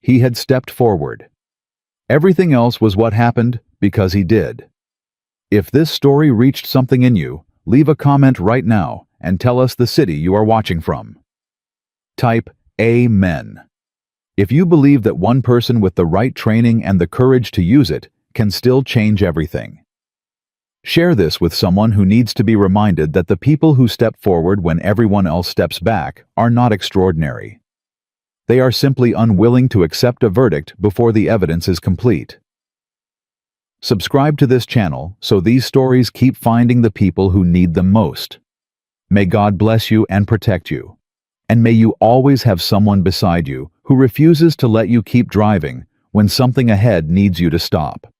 He had stepped forward. Everything else was what happened because he did. If this story reached something in you, leave a comment right now and tell us the city you are watching from. Type Amen. If you believe that one person with the right training and the courage to use it can still change everything. Share this with someone who needs to be reminded that the people who step forward when everyone else steps back are not extraordinary. They are simply unwilling to accept a verdict before the evidence is complete. Subscribe to this channel so these stories keep finding the people who need them most. May God bless you and protect you. And may you always have someone beside you who refuses to let you keep driving when something ahead needs you to stop.